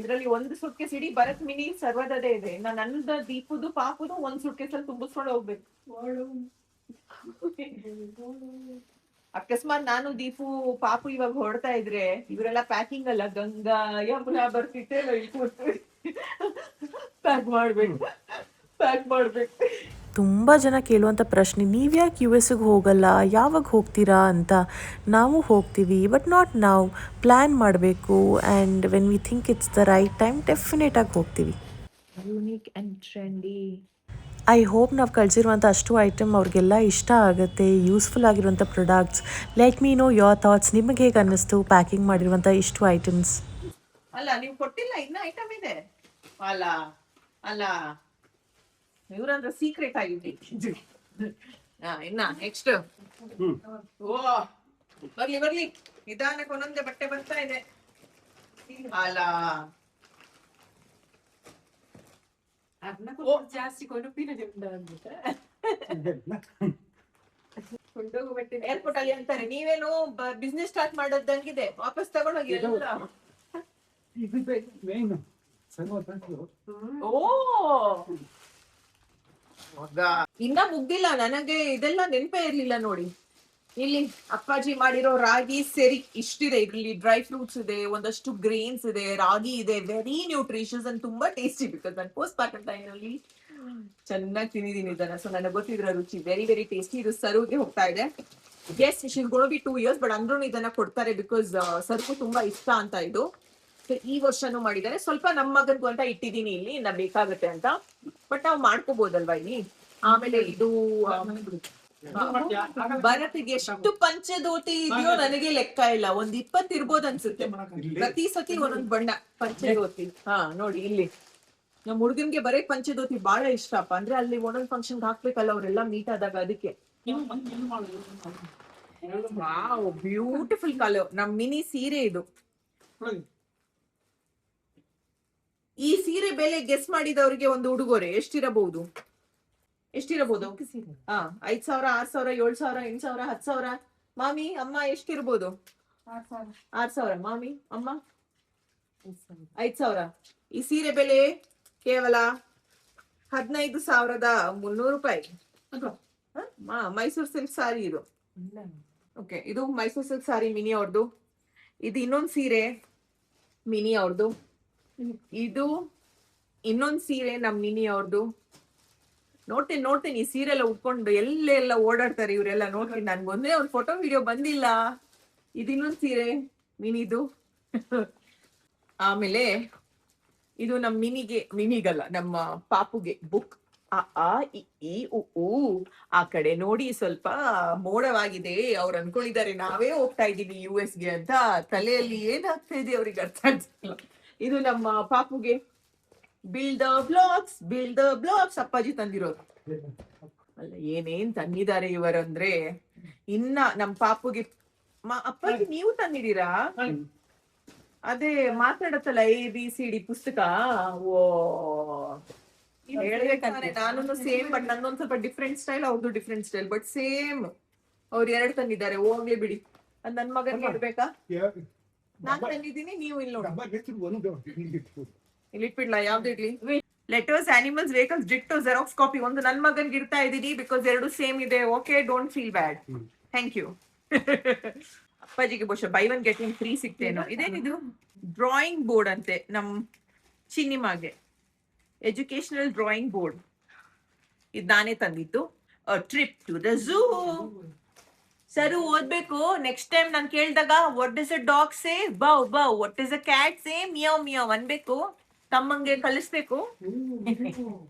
ಇದ್ರಲ್ಲಿ ಒಂದು ಸುಟ್ಕೇಸ್ ಇಡೀ ಭರತ್ ಮಿನಿ ಸರ್ವದದೇ ಇದೆ. ನನ್ನ ದೀಪುದು ಪಾಪುದು ಒಂದ್ ಸುಟ್ಕೇಸ್ ಅಲ್ಲಿ ತುಂಬಿಸ್ಕೊಂಡು ಹೋಗ್ಬೇಕು. ಅಕಸ್ಮಾತ್ ನಾನು ದೀಪು ಪಾಪು ಇವಾಗ ಹೊರಡ್ತಾ ಇದ್ರೆ ಇವರೆಲ್ಲ ಪ್ಯಾಕಿಂಗ್ ಅಲ್ಲ, ಗಂಗಾ ಯಮುನಾ ಬರ್ತಿತ್ತೆ ಪ್ಯಾಕ್ ಮಾಡ್ಬೇಕು. ತುಂಬ ಜನ ಕೇಳುವಂಥ ಪ್ರಶ್ನೆ, ನೀವು ಯಾಕೆ US ಹೋಗಲ್ಲ, ಯಾವಾಗ ಹೋಗ್ತೀರಾ ಅಂತ. ನಾವು ಹೋಗ್ತೀವಿ, ಬಟ್ ನಾಟ್ ನಾವು. ಪ್ಲ್ಯಾನ್ ಮಾಡಬೇಕು. And when we think it's the right time ಡೆಫಿನೆಟಾಗಿ ಹೋಗ್ತೀವಿ. Unique and trendy. I hope ನಾವು ಕಳಿಸಿರುವಂಥ ಅಷ್ಟು ಐಟಮ್ ಅವ್ರಿಗೆಲ್ಲ ಇಷ್ಟ ಆಗುತ್ತೆ, ಯೂಸ್ಫುಲ್ ಆಗಿರುವಂಥ products. Let me know your thoughts. ನಿಮಗೆ ಹೇಗೆ ಅನ್ನಿಸ್ತು ಪ್ಯಾಕಿಂಗ್ ಮಾಡಿರುವಂಥ ಇಷ್ಟು ಐಟಮ್ಸ್? ಅಲ್ಲ ನೀವು ಕೊಟ್ಟಿಲ್ಲ, ಇನ್ನ ಐಟಮ್ ಇದೆ. ಅಲ್ಲ ಅಲ್ಲ ಇವ್ರಂದ್ರೆ ಸೀಕ್ರೆಟ್ ಆಗಿದೆ. ಇನ್ನ ನೆಕ್ಸ್ಟ್. ಓ ಬರ್ಲಿ ಬರ್ಲಿ, ನಿಧಾನಕ್ಕೆ ಒಂದೊಂದೇ ಬಟ್ಟೆ ಬರ್ತಾ ಇದೆ. ಅಲ್ಲ ಜಾಸ್ತಿ ಕೊಂಡುಪಿನ ಕೊಂಡೋಗು ಬಟ್ಟೆ ಏರ್ಪೋರ್ಟ್ ಅಲ್ಲಿ ಅಂತಾರೆ, ನೀವೇನು ಬಿಸ್ನೆಸ್ ಸ್ಟಾರ್ಟ್ ಮಾಡೋದಂಗಿದೆ, ವಾಪಸ್ ತಗೊಂಡೋಗಿ ಎಲ್ಲ. ಓ ಮಗ, ಇನ್ನ ಮುಗ್ದಿಲ್ಲ. ನನಗೆ ಇದೆಲ್ಲ ನೆನಪೇ ಇರ್ಲಿಲ್ಲ ನೋಡಿ. ಇಲ್ಲಿ ಅಪ್ಪಾಜಿ ಮಾಡಿರೋ ರಾಗಿ ಸೆರಿ ಇಷ್ಟಿದೆ. ಇದ್ರಲ್ಲಿ ಡ್ರೈ ಫ್ರೂಟ್ಸ್ ಇದೆ, ಒಂದಷ್ಟು ಗ್ರೇನ್ಸ್ ಇದೆ, ರಾಗಿ ಇದೆ, ವೆರಿ ನ್ಯೂಟ್ರಿಷಿಯಸ್ ಅಂಡ್ ತುಂಬಾ ಟೇಸ್ಟಿ. ಬಿಕಾಸ್ ನಾನು ಪೋಸ್ಟ್ ಪಾರ್ಟಮ್ ಟೈಮ್ ಅಲ್ಲಿ ಚೆನ್ನಾಗಿ ತಿಂದಿದ್ದೀನಿ ಇದನ್ನ, ಸೊ ನನಗೆ ಗೊತ್ತಿದ್ರ ರುಚಿ. Very very tasty. ಇದು ಸರ್ವ್ಗೆ ಹೋಗ್ತಾ ಇದೆ. As she'll gonna be 2 years, but ಅಂದ್ರೂ ಇದನ್ನ ಕೊಡ್ತಾರೆ ಬಿಕಾಸ್ ಸರ್ಗೂ ತುಂಬಾ ಇಷ್ಟ ಅಂತ ಇದು. ಸೊ ಈ ವರ್ಷನೂ ಮಾಡಿದ್ದಾರೆ. ಸ್ವಲ್ಪ ನಮ್ಮ ಮಗನ್ಗೂ ಅಂತ ಇಟ್ಟಿದ್ದೀನಿ ಇಲ್ಲಿ, ಇನ್ನ ಬೇಕಾಗುತ್ತೆ ಅಂತ. ಬಟ್ ನಾವು ಮಾಡ್ಕೋಬಹುದಲ್ವಾ ಇಲ್ಲಿ. ಆಮೇಲೆ ಇದು ಭರತ್ಗೆ ಎಷ್ಟು ಪಂಚದೋತಿ ಇದೆಯೋ ನನಗೆ ಲೆಕ್ಕ ಇಲ್ಲ. 20 ಇರ್ಬೋದು ಅನ್ಸುತ್ತೆ. ಪ್ರತಿ ಸತಿ ಒಂದೊಂದು ಬಣ್ಣ ಪಂಚದೋತಿ. ಹಾ ನೋಡಿ ಇಲ್ಲಿ ನಮ್ಮ ಹುಡುಗನ್ಗೆ ಬರೀ ಪಂಚದೋತಿ ಬಹಳ ಇಷ್ಟಪ್ಪ. ಅಂದ್ರೆ ಅಲ್ಲಿ ಒಂದೊಂದು ಫಂಕ್ಷನ್ ಹಾಕ್ಬೇಕಲ್ಲ ಅವರೆಲ್ಲ ಮೀಟ್ ಆದಾಗ, ಅದಕ್ಕೆ. Wow, beautiful colour. ನಮ್ ಮಿನಿ ಸೀರೆ ಇದು. ಈ ಸೀರೆ ಬೆಲೆ ಗೆಸ್ ಮಾಡಿದವರಿಗೆ ಒಂದು ಉಡುಗೊರೆ. ಎಷ್ಟಿರಬಹುದು? 5,000, 6,000, 7,000, 8,000, 10,000. ಮಾಮಿ ಅಮ್ಮ ಎಷ್ಟಿರ್ಬೋದು? 6,000. ಮಾಮಿ ಅಮ್ಮ 5,000. ಈ ಸೀರೆ ಬೆಲೆ ಕೇವಲ 15,300 ರೂಪಾಯಿ. ಮೈಸೂರು ಸಿಲ್ಕ್ ಸಾರಿ ಇದು. ಓಕೆ, ಇದು ಮೈಸೂರು ಸಿಲ್ಕ್ ಸಾರಿ ಮಿನಿ ಅವ್ರದ್ದು. ಇದು ಇನ್ನೊಂದು ಸೀರೆ ಮಿನಿ ಅವ್ರದ್ದು. ಇದು ಇನ್ನೊಂದು ಸೀರೆ ನಮ್ ಮಿನಿ ಅವ್ರದ್ದು. ನೋಡ್ತೀನಿ ಈ ಸೀರೆ ಎಲ್ಲ ಉಟ್ಕೊಂಡು ಎಲ್ಲೆಲ್ಲ ಓಡಾಡ್ತಾರೆ ಇವರೆಲ್ಲ. ನೋಡ್ತೀನಿ, ನನ್ಗೊಂದೇ ಒಂದು ಫೋಟೋ ವಿಡಿಯೋ ಬಂದಿಲ್ಲ. ಇದು ಇನ್ನೊಂದು ಸೀರೆ ಮಿನಿದು. ಆಮೇಲೆ ಇದು ನಮ್ ಮಿನಿಗಲ್ಲ, ನಮ್ಮ ಪಾಪುಗೆ ಬುಕ್. ಆ ಇ ಈ ಉ ಆ ಕಡೆ ನೋಡಿ, ಸ್ವಲ್ಪ ಮೋಡವಾಗಿದೆ. ಅವ್ರು ಅನ್ಕೊಂಡಿದ್ದಾರೆ ನಾವೇ ಹೋಗ್ತಾ ಇದೀವಿ US ಗೆ ಅಂತ. ತಲೆಯಲ್ಲಿ ಏನಾಗ್ತಾ ಇದೆ ಅವ್ರಿಗೆ ಅರ್ಥ ಆಗ್ತಿಲ್ಲ. ಇದು ನಮ್ಮ ಪಾಪುಗೆ ಬಿಲ್ಡ್ ದ ಬ್ಲಾಗ್ಸ್ ಅಪ್ಪಾಜಿ ತಂದಿರೋದು. ಅಲ್ಲ ಏನೇನ್ ತಂದಿದ್ದಾರೆ ಇವರಂದ್ರೆ. ಇನ್ನ ನಮ್ ಪಾಪುಗೆ ಅಪ್ಪಾಜಿ ನೀವು ತಂದಿದ್ದೀರಾ? ಅದೇ ಮಾತಾಡತ್ತಲ್ಲ ABCD ಪುಸ್ತಕ. ಓ ಹೇಳ್ಬೇಕಂದ್ರೆ ನಾನು ಸೇಮ್, ಬಟ್ ನಂದೊಂದ್ ಸ್ವಲ್ಪ ಡಿಫ್ರೆಂಟ್ ಸ್ಟೈಲ್, ಅವ್ರದ್ದು ಡಿಫ್ರೆಂಟ್ ಸ್ಟೈಲ್, ಬಟ್ ಸೇಮ್. ಅವ್ರು 2 ತಂದಿದ್ದಾರೆ. ಹೋಗ್ಲಿ ಬಿಡಿ, ಅದ್ ನನ್ ಮಗನ್ಗೆ ಇಡ್ಬೇಕಾ? ನಾನ್ ತಂದಿದ್ದೀನಿ, ನೀವು ಇಲ್ಲಿ ನೋಡಿ. ಇಲ್ಲಿ ಇಟ್ಬಿಡ್ಲಾ? ಯಾವ್ದು ಇಡ್ಲಿ? ಲೆಟರ್ಸ್, ಆನಿಮಲ್ಸ್, ವೆಹಿಕಲ್ಸ್, ಡಿಕ್ಟೋ, ಜೆರಾಕ್ಸ್ ಕಾಪಿ. ಒಂದು ನನ್ ಮಗನ್ಗೆ ಇಡ್ತಾ ಇದೀನಿ ಬಿಕಾಸ್ 2 ಸೇಮ್ ಇದೆ. Okay, don't feel bad. Thank you. ಅಪ್ಪಾಜಿಗೆ ಬಹುಶಃ buy 1 get 1 free ಸಿಗ್ತೇನೋ. ಇದೇನಿದು? ಡ್ರಾಯಿಂಗ್ ಬೋರ್ಡ್ ಅಂತೆ ನಮ್ ಚಿನ್ನಿಮಾಗೆ. Educational drawing board. ಇದು ನಾನೇ ತಂದಿತ್ತು. Trip to the zoo. ಸರು ಓದ್ಬೇಕು. ನೆಕ್ಸ್ಟ್ ಟೈಮ್ ನಾನು ಕೇಳಿದಾಗ what does a dog say? Bow bow. What does a cat say? Meow meow ಅನ್ಬೇಕು. ತಮ್ಮಂಗೆ ಕಲಿಸ್ಬೇಕು.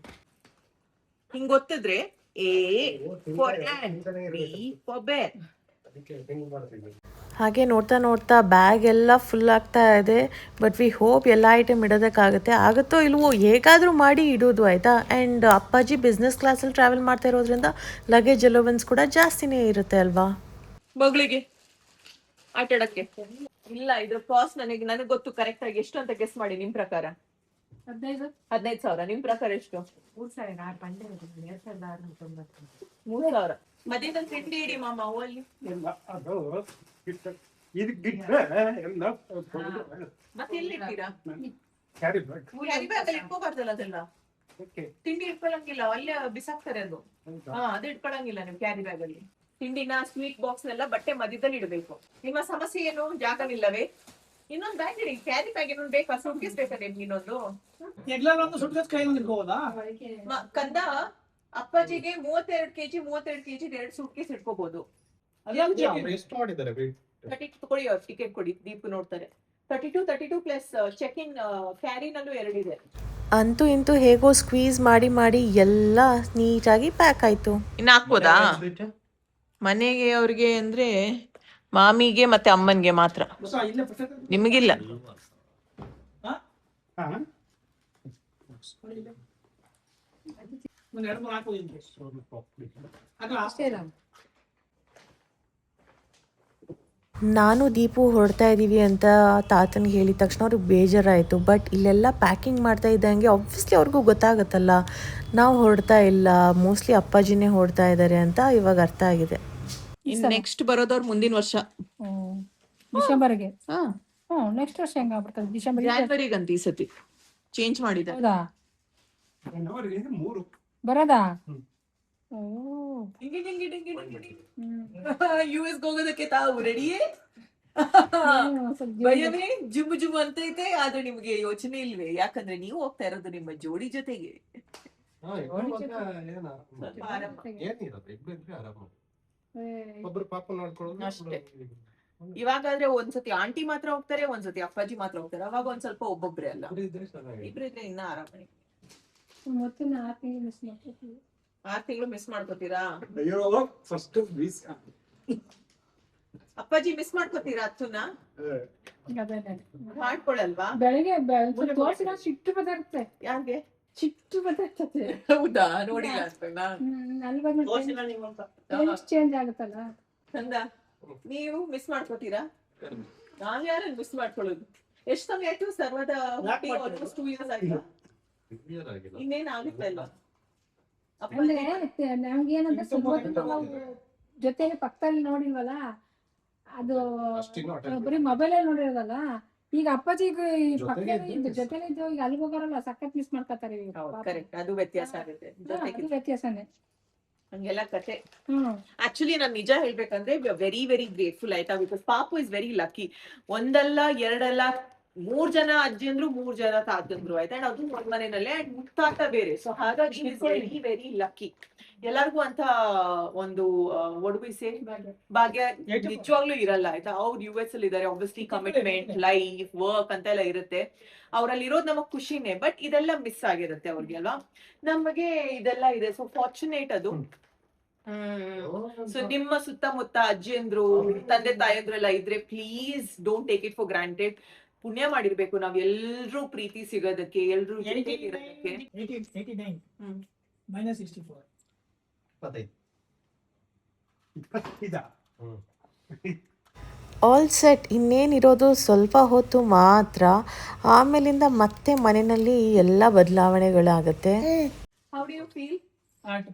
ಹಿಂಗ್ ಗೊತ್ತಿದ್ರೆ A for ant, B for bear. ಹಾಗೆ ನೋಡ್ತಾ ಬ್ಯಾಗ್ ಎಲ್ಲ ಫುಲ್ ಆಗ್ತಾ ಇದೆ. ಬಟ್ ವಿ ಹೋಪ್ ಎಲ್ಲ ಐಟಮ್ ಇಡೋದಕ್ಕಾಗುತ್ತೆ. ಆಗುತ್ತೋ ಇಲ್ವೋ, ಹೇಗಾದರೂ ಮಾಡಿ ಇಡೋದು, ಆಯಿತಾ. ಆ್ಯಂಡ್ ಅಪ್ಪಾಜಿ ಬಿಸ್ನೆಸ್ ಕ್ಲಾಸಲ್ಲಿ ಟ್ರಾವೆಲ್ ಮಾಡ್ತಾ ಇರೋದ್ರಿಂದ ಲಗೇಜ್ ಅಲೋವೆನ್ಸ್ ಕೂಡ ಜಾಸ್ತಿನೇ ಇರುತ್ತೆ ಅಲ್ವಾ. ಮಗಳಿಗೆ ಆಟಾಡಕ್ಕೆ ಇಲ್ಲ. ಇದ್ರ ಕಾಸ್ಟ್ ನನಗೆ ಗೊತ್ತು ಕರೆಕ್ಟ್ ಆಗಿ. ಎಷ್ಟು ಅಂತ ಗೆಸ್ ಮಾಡಿ ನಿಮ್ ಪ್ರಕಾರ? 15,000. ನಿಮ್ ಪ್ರಕಾರ ಎಷ್ಟು? 3,000. ಮಧ್ಯಾಹ್ನ ತಿಂಡಿ ಇಡಿ ಮಾಮ ಅಲ್ಲಿ. ಮತ್ತೆ ಎಲ್ಲಿ ಇಡ್ತೀರಾ? ಕ್ಯಾರಿ ಬ್ಯಾಗ್ ಅಲ್ಲಿ ಇಟ್ಕೋಬಾರ್ದಲ್ಲ ಅದೆಲ್ಲ. ತಿಂಡಿ ಇಟ್ಕೊಳಂಗಿಲ್ಲ, ಅಲ್ಲೇ ಬಿಸಾಕ್ತಾರೆ ಅದು. ಅದು ಇಟ್ಕೊಳಂಗಿಲ್ಲ ನೀವು ಕ್ಯಾರಿ ಬ್ಯಾಗ್ ಅಲ್ಲಿ. ತಿಂಡಿನ ಸ್ವೀಟ್ ಬಾಕ್ಸ್ ಎಲ್ಲ ಬಟ್ಟೆ ಮಧ್ಯದಲ್ಲಿ ಇಡಬೇಕು. ನಿಮ್ಮ ಸಮಸ್ಯೆ ಏನು? ಜಾಗವಿಲ್ಲವೇ? ಇನ್ನೊಂದು ಬ್ಯಾಗ್ ಇಡಿ. ಕ್ಯಾರಿ ಬ್ಯಾಗ್ ಇನ್ನೊಂದು ಬೇಕಾ? ಸುಟ್ಕೇಸ್ ಬೇಕಾ ನಿಮ್ಗೆ ಇನ್ನೊಂದು? ಕಂದ, ಅಪ್ಪಾಜಿಗೆ 32 kg 2 ಸೂಟ್ಕೇಸ್ ಇಟ್ಕೋಬಹುದು. 32 ತಗೊಳ್ಳಿ, ಟಿಕೆಟ್ ಕೊಡಿ. ದೀಪ್ ನೋಡ್ತಾರೆ. 32 ಪ್ಲಸ್ ಚೆಕ್ ಇನ್ ಕ್ಯಾರಿನಲ್ಲೂ 2 ಇದೆ. ಅಂತೂ ಇಂತೂ ಹೇಗೋ ಸ್ಕ್ವೀಸ್ ಮಾಡಿ ಮಾಡಿ ಎಲ್ಲ ನೀಟಾಗಿ ಪ್ಯಾಕ್ ಆಯಿತು. ಇನ್ನು ಹಾಕ್ಬೋದಾ? ಮನೆಗೆ ಅವ್ರಿಗೆ ಅಂದ್ರೆ ಮಾಮಿಗೆ ಮತ್ತೆ ಅಮ್ಮನ್ಗೆ ಮಾತ್ರ, ಹೊಸ ಇಲ್ಲೇ ಪುಸ್ತಕ ನಿಮಗಿಲ್ಲ. ಹಾ ಹಾ ಒಂದು ಎರಡು ಮೂರು ಹಾಕು ಇಲ್ಲಿ ಅಲ್ಲ ಅಷ್ಟೇ ಇಲ್ಲ. ನಾನು ದೀಪು ಹೊರಡ್ತಾ ಇದ್ದೀವಿ ಅಂತ ತಾತನಿಗೆ ಹೇಳಿದ ತಕ್ಷಣ ಅವ್ರಿಗೆ ಬೇಜಾರಾಯಿತು. ಬಟ್ ಇಲ್ಲೆಲ್ಲ ಪ್ಯಾಕಿಂಗ್ ಮಾಡ್ತಾ ಇದ್ದಂಗೆ ಆಬ್ವಿಯಸ್ಲಿ ಅವ್ರಿಗೂ ಗೊತ್ತಾಗುತ್ತಲ್ಲ ನಾವು ಹೊರಡ್ತಾ ಇಲ್ಲ, ಮೋಸ್ಟ್ಲಿ ಅಪ್ಪಾಜಿನೇ ಹೊರಡ್ತಾ ಇದ್ದಾರೆ ಅಂತ ಇವಾಗ ಅರ್ಥ ಆಗಿದೆ. ಇನ್ ನೆಕ್ಸ್ಟ್ ಬರೋದವ್ರು ಮುಂದಿನ ವರ್ಷ ಡಿಸೆಂಬರ್ಗೆ. ಹಾ, ನೆಕ್ಸ್ಟ್ ವರ್ಷ ಹೆಂಗಾಗ್ಬಿಡ್ತದೆ? ಡಿಸೆಂಬರ್ ಜಾನ್ವರಿಗಂತ ಈ ಸತಿ ಚೇಂಜ್ ಮಾಡಿದ. ಹೌದಾ? ಮೂರು ಬರೋದಾ? ಓ US ಹೋಗೋದಕ್ಕೆ ತಾವು ರೆಡಿಯೇ? ಭಯವೇ ಜುಮ್ ಜುಮ್ ಅಂತೈತೆ, ಆದ್ರೆ ನಿಮ್ಗೆ ಯೋಚನೆ ಇಲ್ವೇ? ಯಾಕಂದ್ರೆ ನೀವು ಹೋಗ್ತಾ ಇರೋದು ನಿಮ್ಮ ಜೋಡಿ ಜೊತೆಗೆ. ಒಬ್ರು ಪಾಪ ನೋಡ್ಕೊಳ್ಳೋದು ಅಷ್ಟೇ. ಇವಾಗಾದ್ರೆ ಒಂದ್ಸತಿ ಆಂಟಿ ಮಾತ್ರ ಹೋಗ್ತಾರೆ, ಒಂದ್ಸತಿ ಅಪ್ಪಾಜಿ ಮಾತ್ರ ಹೋಗ್ತಾರೆ. ಅವಾಗ ಒಂದ್ ಸ್ವಲ್ಪ ಒಬ್ಬೊಬ್ರೆ ಅಲ್ಲ, ಇಬ್ರಿದ್ರೆ ಇನ್ನ ಆರಾಮ. ಮತ್ತೆ 4 ತಿಂಗಳು ಮಿಸ್ ಮಾಡ್ತೀವಿ. 6 ತಿಂಗಳು ಮಿಸ್ ಮಾಡ್ಕೋತೀರಾ? ಅಯ್ಯೋ ಫಸ್ಟ್ ಬೀಸ್ ಅಪ್ಪಾಜಿ ಮಿಸ್ ಮಾಡ್ಕೋತೀರಾ ಅತ್ತುನ? ಮಾಡ್ಕೊಳಲ್ವಾ? ಬೆಳಿಗ್ಗೆ ತೋರ್ಸಿನ ಸಿಟ್ಟು ಬದರುತ್ತೆ. ಯಾಕೆ? ಸಿಟ್ಟು ಬದರ್ತದೆ. ಹೌದಾ? ನೋಡಿಲ್ಲ ಅಂತನಾ? ಅಲ್ಲಿ ಬಂದ್ಮೇಲೆ ಚೇಂಜ್ ಆಗುತ್ತಲ್ಲ. ಚಂದ. ನೀವು ಮಿಸ್ ಮಾಡ್ಕೋತೀರಾ? ನಾವ್ ಯಾರನ್ನ ಮಿಸ್ ಮಾಡ್ಕೊಳ್ಳೋದು? ಎಷ್ಟ್ ಸಮಯ ಆಯ್ತು ಸರ್ವದ ಹುಟ್ಟಿ? ಆಲ್ಮೋಸ್ಟ್ 2 years ಆಯ್ತಾ? ಇನ್ನೇನ್ ಆಗುತ್ತೆ ಅಲ್ವಾ? ಅಂದ್ರೆ ನಮ್ಗೆ ಏನಂದ್ರೆ ಜೊತೆಲಿ ಪಕ್ಕದಲ್ಲಿ ನೋಡಿಲ್ವಲ್ಲ, ಅದು ಬರೀ ಮೊಬೈಲ್ ನೋಡಿರೋದಲ್ಲ. ಈಗ ಅಪ್ಪಾಜಿಗೆ ಪಕ್ಕದಲ್ಲಿ ಜೊತೆಲಿ ಇದ್ದು ಈಗ ಅಲ್ಲಿಗೆ ಹೋಗೋರಲ್ಲ, ಸಖತ್ ಮಿಸ್ ಮಾಡ್ಕೊತಾರೆ. ಕರೆಕ್ಟ್, ಅದು ವ್ಯತ್ಯಾಸ ಆಗುತ್ತೆ. ಅದು ವ್ಯತ್ಯಾಸನೇ. ಹಂಗೆಲ್ಲ ಕತೆ. ಆಕ್ಚುಲಿ ನಾನ್ ನಿಜ ಹೇಳ್ಬೇಕಂದ್ರೆ ವೆರಿ ವೆರಿ ಗ್ರೇಟ್ಫುಲ್ ಆಯ್ತಾ, ಬಿಕಾಸ್ ಪಾಪು ಇಸ್ ವೆರಿ ಲಕ್ಕಿ. ಒಂದಲ್ಲ ಎರಡಲ್ಲ 3 ಜನ ಅಜ್ಜಿಂದ್ರು 3 ಜನ ತಾತಂದ್ರು ಆಯ್ತಾ. ಅಂಡ್ ಅದು ಒಂದ್ ಮನೆಯಲ್ಲೇ ಅಂಡ್ ಮುತ್ತಾಟ ಬೇರೆ. ಸೊ ಹಾಗಾಗಿ ಇಸ್ ವೆರಿ ವೆರಿ ಲಕ್ಕಿ. ಎಲ್ಲರಿಗೂ ಅಂತ ಒಂದು ಒಡವಿಸೆ ಭಾಗ್ಯ ನಿಜವಾಗ್ಲೂ ಇರಲ್ಲ ಆಯ್ತಾ. ಅವ್ರು US ಅಲ್ಲಿ ಇದಾರೆ, ಆಬ್ವಿಯಸ್ಲಿ ಕಮಿಟ್ಮೆಂಟ್, ಲೈಫ್, ವರ್ಕ್ ಅಂತ ಎಲ್ಲ ಇರುತ್ತೆ. ಅವ್ರಲ್ಲಿ ಇರೋದು ನಮಗ್ ಖುಷಿನೇ, ಬಟ್ ಇದೆಲ್ಲ ಮಿಸ್ ಆಗಿರುತ್ತೆ ಅವ್ರಿಗೆ ಅಲ್ವಾ. ನಮಗೆ ಇದೆಲ್ಲ ಇದೆ. ಸೊ ಫಾರ್ಚುನೇಟ್ ಅದು. ಸೊ ನಿಮ್ಮ ಸುತ್ತಮುತ್ತ ಅಜ್ಜಿಯಂದ್ರು ತಂದೆ ತಾಯಂದ್ರೆಲ್ಲ ಇದ್ರೆ please don't take it for granted. ಪುಣ್ಯ ಮಾಡಿರ್ಬೇಕು ನಾವ್ ಎಲ್ರೂ ಪ್ರೀತಿ ಸಿಗೋದಕ್ಕೆ, ಎಲ್ರೂ ಜೊತೆ ಇರೋದಕ್ಕೆ. 89 minus 64 ಆಲ್ ಸೆಟ್. ಇನ್ನೇನಿರೋದು ಸ್ವಲ್ಪ ಹೊತ್ತು ಮಾತ್ರ, ಆಮೇಲಿಂದ ಮತ್ತೆ ಮನೆಯಲ್ಲಿ ಎಲ್ಲ ಬದಲಾವಣೆಗಳಾಗತ್ತೆ. How do you feel?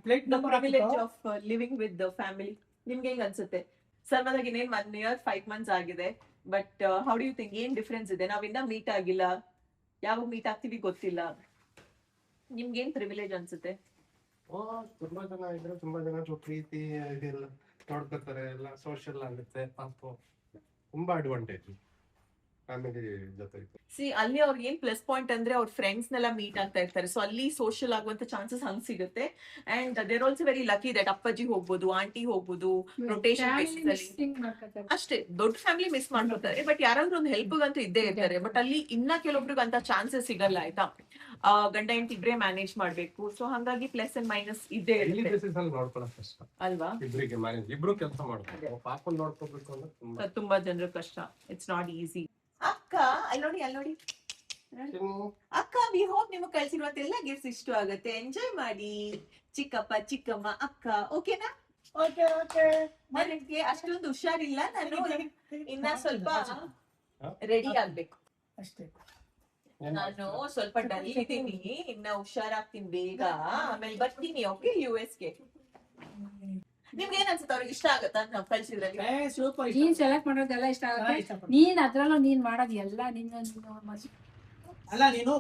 Plate The number privilege of living with the family. ನಿಮ್ಗೆ ಹೆಂಗ್ ಅನ್ಸುತ್ತೆ? ಸರ್ವದಾಗ ಇನ್ನೇನ್ 1 year 5 months ಆಗಿದೆ. But how do you think ಏನ್ ಡಿಫ್ರೆನ್ಸ್ ಇದೆ? ನಾವಿನ್ನ ಮೀಟ್ ಆಗಿಲ್ಲ, ಯಾವಾಗ ಮೀಟ್ ಆಗ್ತೀವಿ ಗೊತ್ತಿಲ್ಲ. ನಿಮ್ಗೇನ್ ಪ್ರಿವಿಲೇಜ್ ಅನ್ಸುತ್ತೆ? ತುಂಬಾ ಜನ ಇದ್ರೆ ತುಂಬಾ ಜನ ಪ್ರೀತಿ ಇದೆಲ್ಲ ನೋಡ್ಕೊತಾರೆ, ಎಲ್ಲ ಸೋಷಿಯಲ್ ಆಗುತ್ತೆ. ಪಾಪ ತುಂಬಾ ಅಡ್ವಾಂಟೇಜ್ ಫ್ಯಾಮಿಲಿ ಜೊತೆ. ಸಿ ಅಲ್ಲಿ ಅವ್ರಿಗೆ ಏನ್ ಪ್ಲಸ್ ಪಾಯಿಂಟ್ ಅಂದ್ರೆ ಅವ್ರ ಫ್ರೆಂಡ್ಸ್ ನೆಲ್ಲ ಮೀಟ್ ಆಗ್ತಾ ಇರ್ತಾರೆ. ಸೊ ಅಲ್ಲಿ ಸೋಷಿಯಲ್ ಆಗುವಂತ ಚಾನ್ಸಸ್ ಹಂಗ್ ಸಿಗುತ್ತೆ. And there also very lucky that ಅಪ್ಪಾಜಿ ಹೋಗ್ಬೋದು, ಆಂಟಿ ಹೋಗ್ಬೋದು, ರೊಟೇಷನ್ ಬೇಸಿಸ್ ಅಲ್ಲಿ. ಅಷ್ಟೇ, ದೊಡ್ಡ ಫ್ಯಾಮಿಲಿ ಮಿಸ್ ಮಾಡ್ಕೊತಾರೆ. ಬಟ್ ಯಾರಾದ್ರೂ ಒಂದು ಹೆಲ್ಪ್ ಗಂತೂ ಇದ್ದೇ ಇರ್ತಾರೆ. ಬಟ್ ಅಲ್ಲಿ ಇನ್ನ ಕೆಲವೊಬ್ರಿಗೆ ಅಂತ ಚಾನ್ಸಸ್ ಸಿಗಲ್ಲ ಆಯ್ತಾ. ಗಂಡ ಹೆಂಡತಿ ಇಬ್ರೇ ಮ್ಯಾನೇಜ್ ಮಾಡ್ಬೇಕು. ಸೊ ಹಂಗಾಗಿ ಪ್ಲಸ್ ಅಂಡ್ ಮೈನಸ್ ಇದ್ದೇ ಇರುತ್ತೆ ನೋಡ್ಕೊಳಕ್ ಕಷ್ಟ ಅಲ್ವಾ. ಇಬ್ರಿಗೆ ಮ್ಯಾನೇಜ್, ಇಬ್ರು ಕೆಲಸ ಮಾಡ್ಬೇಕು. ಪಾಪನ್ ನೋಡ್ಕೋಬೇಕು ಅಂದ್ರೆ ತುಂಬಾ ಜನರ ಕಷ್ಟ. It's not easy. ಅಕ್ಕ ಅಲ್ಲಿ ನೋಡಿ, ಅಲ್ಲಿ ನೋಡಿ ಅಕ್ಕ. ವಿ ಹೋಪ್ ನಿಮಗೆ ಕಳ್ಸಿರುವಂತ ಎಲ್ಲ ಗಿಫ್ಟ್ಸ್ ಇಷ್ಟ ಆಗುತ್ತೆ. ಎಂಜಾಯ್ ಮಾಡಿ ಚಿಕ್ಕಪ್ಪ ಚಿಕ್ಕಮ್ಮ ಅಕ್ಕ. ಓಕೆನಾ? ನನಗೆ ಅಷ್ಟೊಂದು ಹುಷಾರಿಲ್ಲ, ನಾನು ಇನ್ನ ಸ್ವಲ್ಪ ರೆಡಿ ಆಗ್ಬೇಕು ಅಷ್ಟೇ. ನಾನು ಸ್ವಲ್ಪ ಡಲ್ ಇದ್ದೀನಿ, ಇನ್ನ ಹುಷಾರಾಗ್ತೀನಿ ಬೇಗ. ಆಮೇಲೆ ಬರ್ತೀನಿ. ಓಕೆ, US ಗೆ. ನಿಮ್ಗೆ ಏನ್ ಅನ್ಸುತ್ತೆ? ಅವ್ರಿಗೆ ಇಷ್ಟ ಆಗತ್ತಾ ನಾವ್ ಕಳ್ಸಿದ್ರಲ್ಲಿ? ಸೂಪರ್. ನೀನ್ ಸೆಲೆಕ್ಟ್ ಮಾಡೋದೆಲ್ಲ ಇಷ್ಟ ಆಗುತ್ತೆ. ನೀನ್ ಅದ್ರಲ್ಲೂ ನೀನ್ ಮಾಡೋದು ಎಲ್ಲ ಅಲ್ಲ, ನೀನು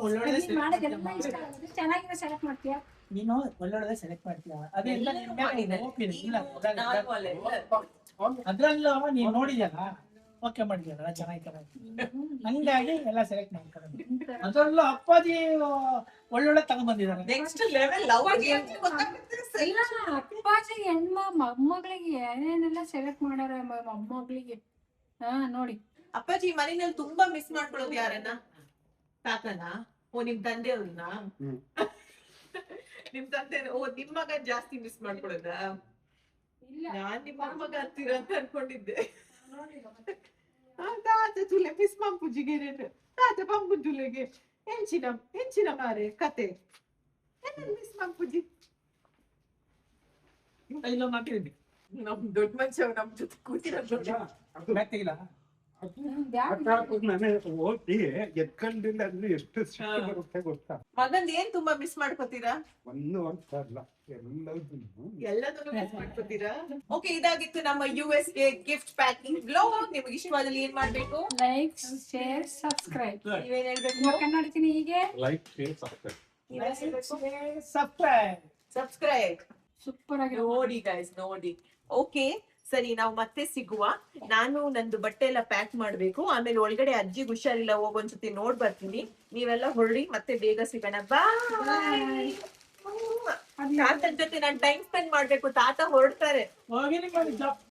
ಒಳ್ಳೊಳ್ಳೆ ಮಾಡೋದೆಲ್ಲ ಇಷ್ಟ ಆಗುತ್ತೆ. ಚೆನ್ನಾಗಿರೋ ಸೆಲೆಕ್ಟ್ ಮಾಡ್ತೀಯಾ? ನೀನು ಒಳ್ಳೊಳ್ಳೆ ಸೆಲೆಕ್ಟ್ ಮಾಡ್ತೀಯ. ಅದೆಲ್ಲ ಅದ್ರಲ್ಲ ನೀನ್ ನೋಡಿದ್ಯಲ್ಲ, ಓಕೆ ಮಾಡಿದ್ಯಲ್ಲ, ಚೆನ್ನಾಗಿದ್ದಾರೆ. ಹಂಗಾಗಿ ಎಲ್ಲ ಸೆಲೆಕ್ಟ್ ಮಾಡ್ತಾರೆ. ಅದ್ರಲ್ಲೂ ಅಪ್ಪಾಜಿ ಒಳ್ಳೊಳ್ಳೆ ತಗೊಂಡ್ಬಂದಿದ್ದಾರೆ. ನೆಕ್ಸ್ಟ್ ಲೆವೆಲ್ ಇಲ್ಲ, ಅಪ್ಪಾಜಿ ಮೊಮ್ಮಗಳಿಗೆ ಏನೇನೆಲ್ಲ ಸೆಲೆಕ್ಟ್ ಮಾಡ್ಯಾರ ಮೊಮ್ಮಗಳಿಗೆ. ನೋಡಿ ಅಪ್ಪಾಜಿ ಮನೆಯಲ್ಲಿ ತುಂಬಾ ಮಿಸ್ ಮಾಡ್ಕೊಳ್ಳೋದು ಯಾರನ್ನ? ತಾತನ? ಓ ನಿಮ್ ತಂದೆ ಅವ್ರನ್ನ ಹ್ಮ್. ನಿಮ್ ತಂದೆ ಓ ನಿಮ್ ಮಗ ಜಾಸ್ತಿ ಮಿಸ್ ಮಾಡ್ಕೊಳದ ಇಲ್ಲ ನಾನ್ ನಿಮ್ ಮಗ ಅಂತೀರ ಅಂತ ಅನ್ಕೊಂಡಿದ್ದೆ ತಾತ ತುಲೆ ಮಿಸ್ ಮಂಪುಜಿಗೆ ತಾತ ಪಂಪು ತುಲೆಗೆ ಹೆಂಚಿನ ಮಾರೆ ಕತೆ ಮಿಸ್ ಮಂಪುಜಿ ಇಲ್ಲ ಮಾತಾಡಿ ನಮ್ ದೊಡ್ಡ ಮನುಷ್ಯ ನಮ್ ಜೊತೆ ಕೂತಿರೋದು ಮೆತ್ತಿಗಿಲ್ಲ ಮನೆ ಓದಿ ಎತ್ಕೊಂಡಿಲ್ಲ ಅಂದ್ರೆ ಎಷ್ಟು ಸಿಟ್ಟು ಬರುತ್ತೆ ಗೊತ್ತಾ? ಮಗಂದ್ ಏನ್ ತುಂಬಾ ಮಿಸ್ ಮಾಡ್ಕೋತೀರಾ? ಒಂದು ವರ್ಷ ಅಲ್ಲ ಎಲ್ಲದನ್ನು ಮಿಸ್ ಮಾಡ್ಕೋತೀರಾ? ಓಕೆ, ಇದಾಗಿತ್ತು ನಮ್ಮ US ಗೆ ಗಿಫ್ಟ್ ಪ್ಯಾಕಿಂಗ್ ಬ್ಲಾಗ್. ನಿಮಗೆ ಇಷ್ಟವಾದಲ್ಲಿ ಏನ್ ಮಾಡ್ಬೇಕು? Like share subscribe. ನೀವೇನ್ ಹೇಳ್ಬೇಕು? ಕನ್ನಡತೀನಿ ಹೀಗೆ like share subscribe. Subscribe super ಆಗಿ ನೋಡಿ ಗೈಸ್, ನೋಡಿ. ಓಕೆ ಸರಿ, ನಾವು ಮತ್ತೆ ಸಿಗುವ. ನಾನು ನಂದು ಬಟ್ಟೆ ಎಲ್ಲ ಪ್ಯಾಕ್ ಮಾಡ್ಬೇಕು. ಆಮೇಲೆ ಒಳಗಡೆ ಅಜ್ಜಿಗೆ ಹುಷಾರಿಲ್ಲ, ಹೋಗೊಂದ್ಸತಿ ನೋಡ್ ಬರ್ತೀನಿ. ನೀವೆಲ್ಲ ಹೊರಡಿ, ಮತ್ತೆ ಬೇಗ ಸಿಗೋಣ. ಬಾಯ್. ತಾತನ ಜೊತೆ ನಾನು ಟೈಮ್ ಸ್ಪೆಂಡ್ ಮಾಡ್ಬೇಕು. ತಾತ ಹೊರಡ್ತಾರೆ. ಹೋಗಿ ನಿಮ್ಮ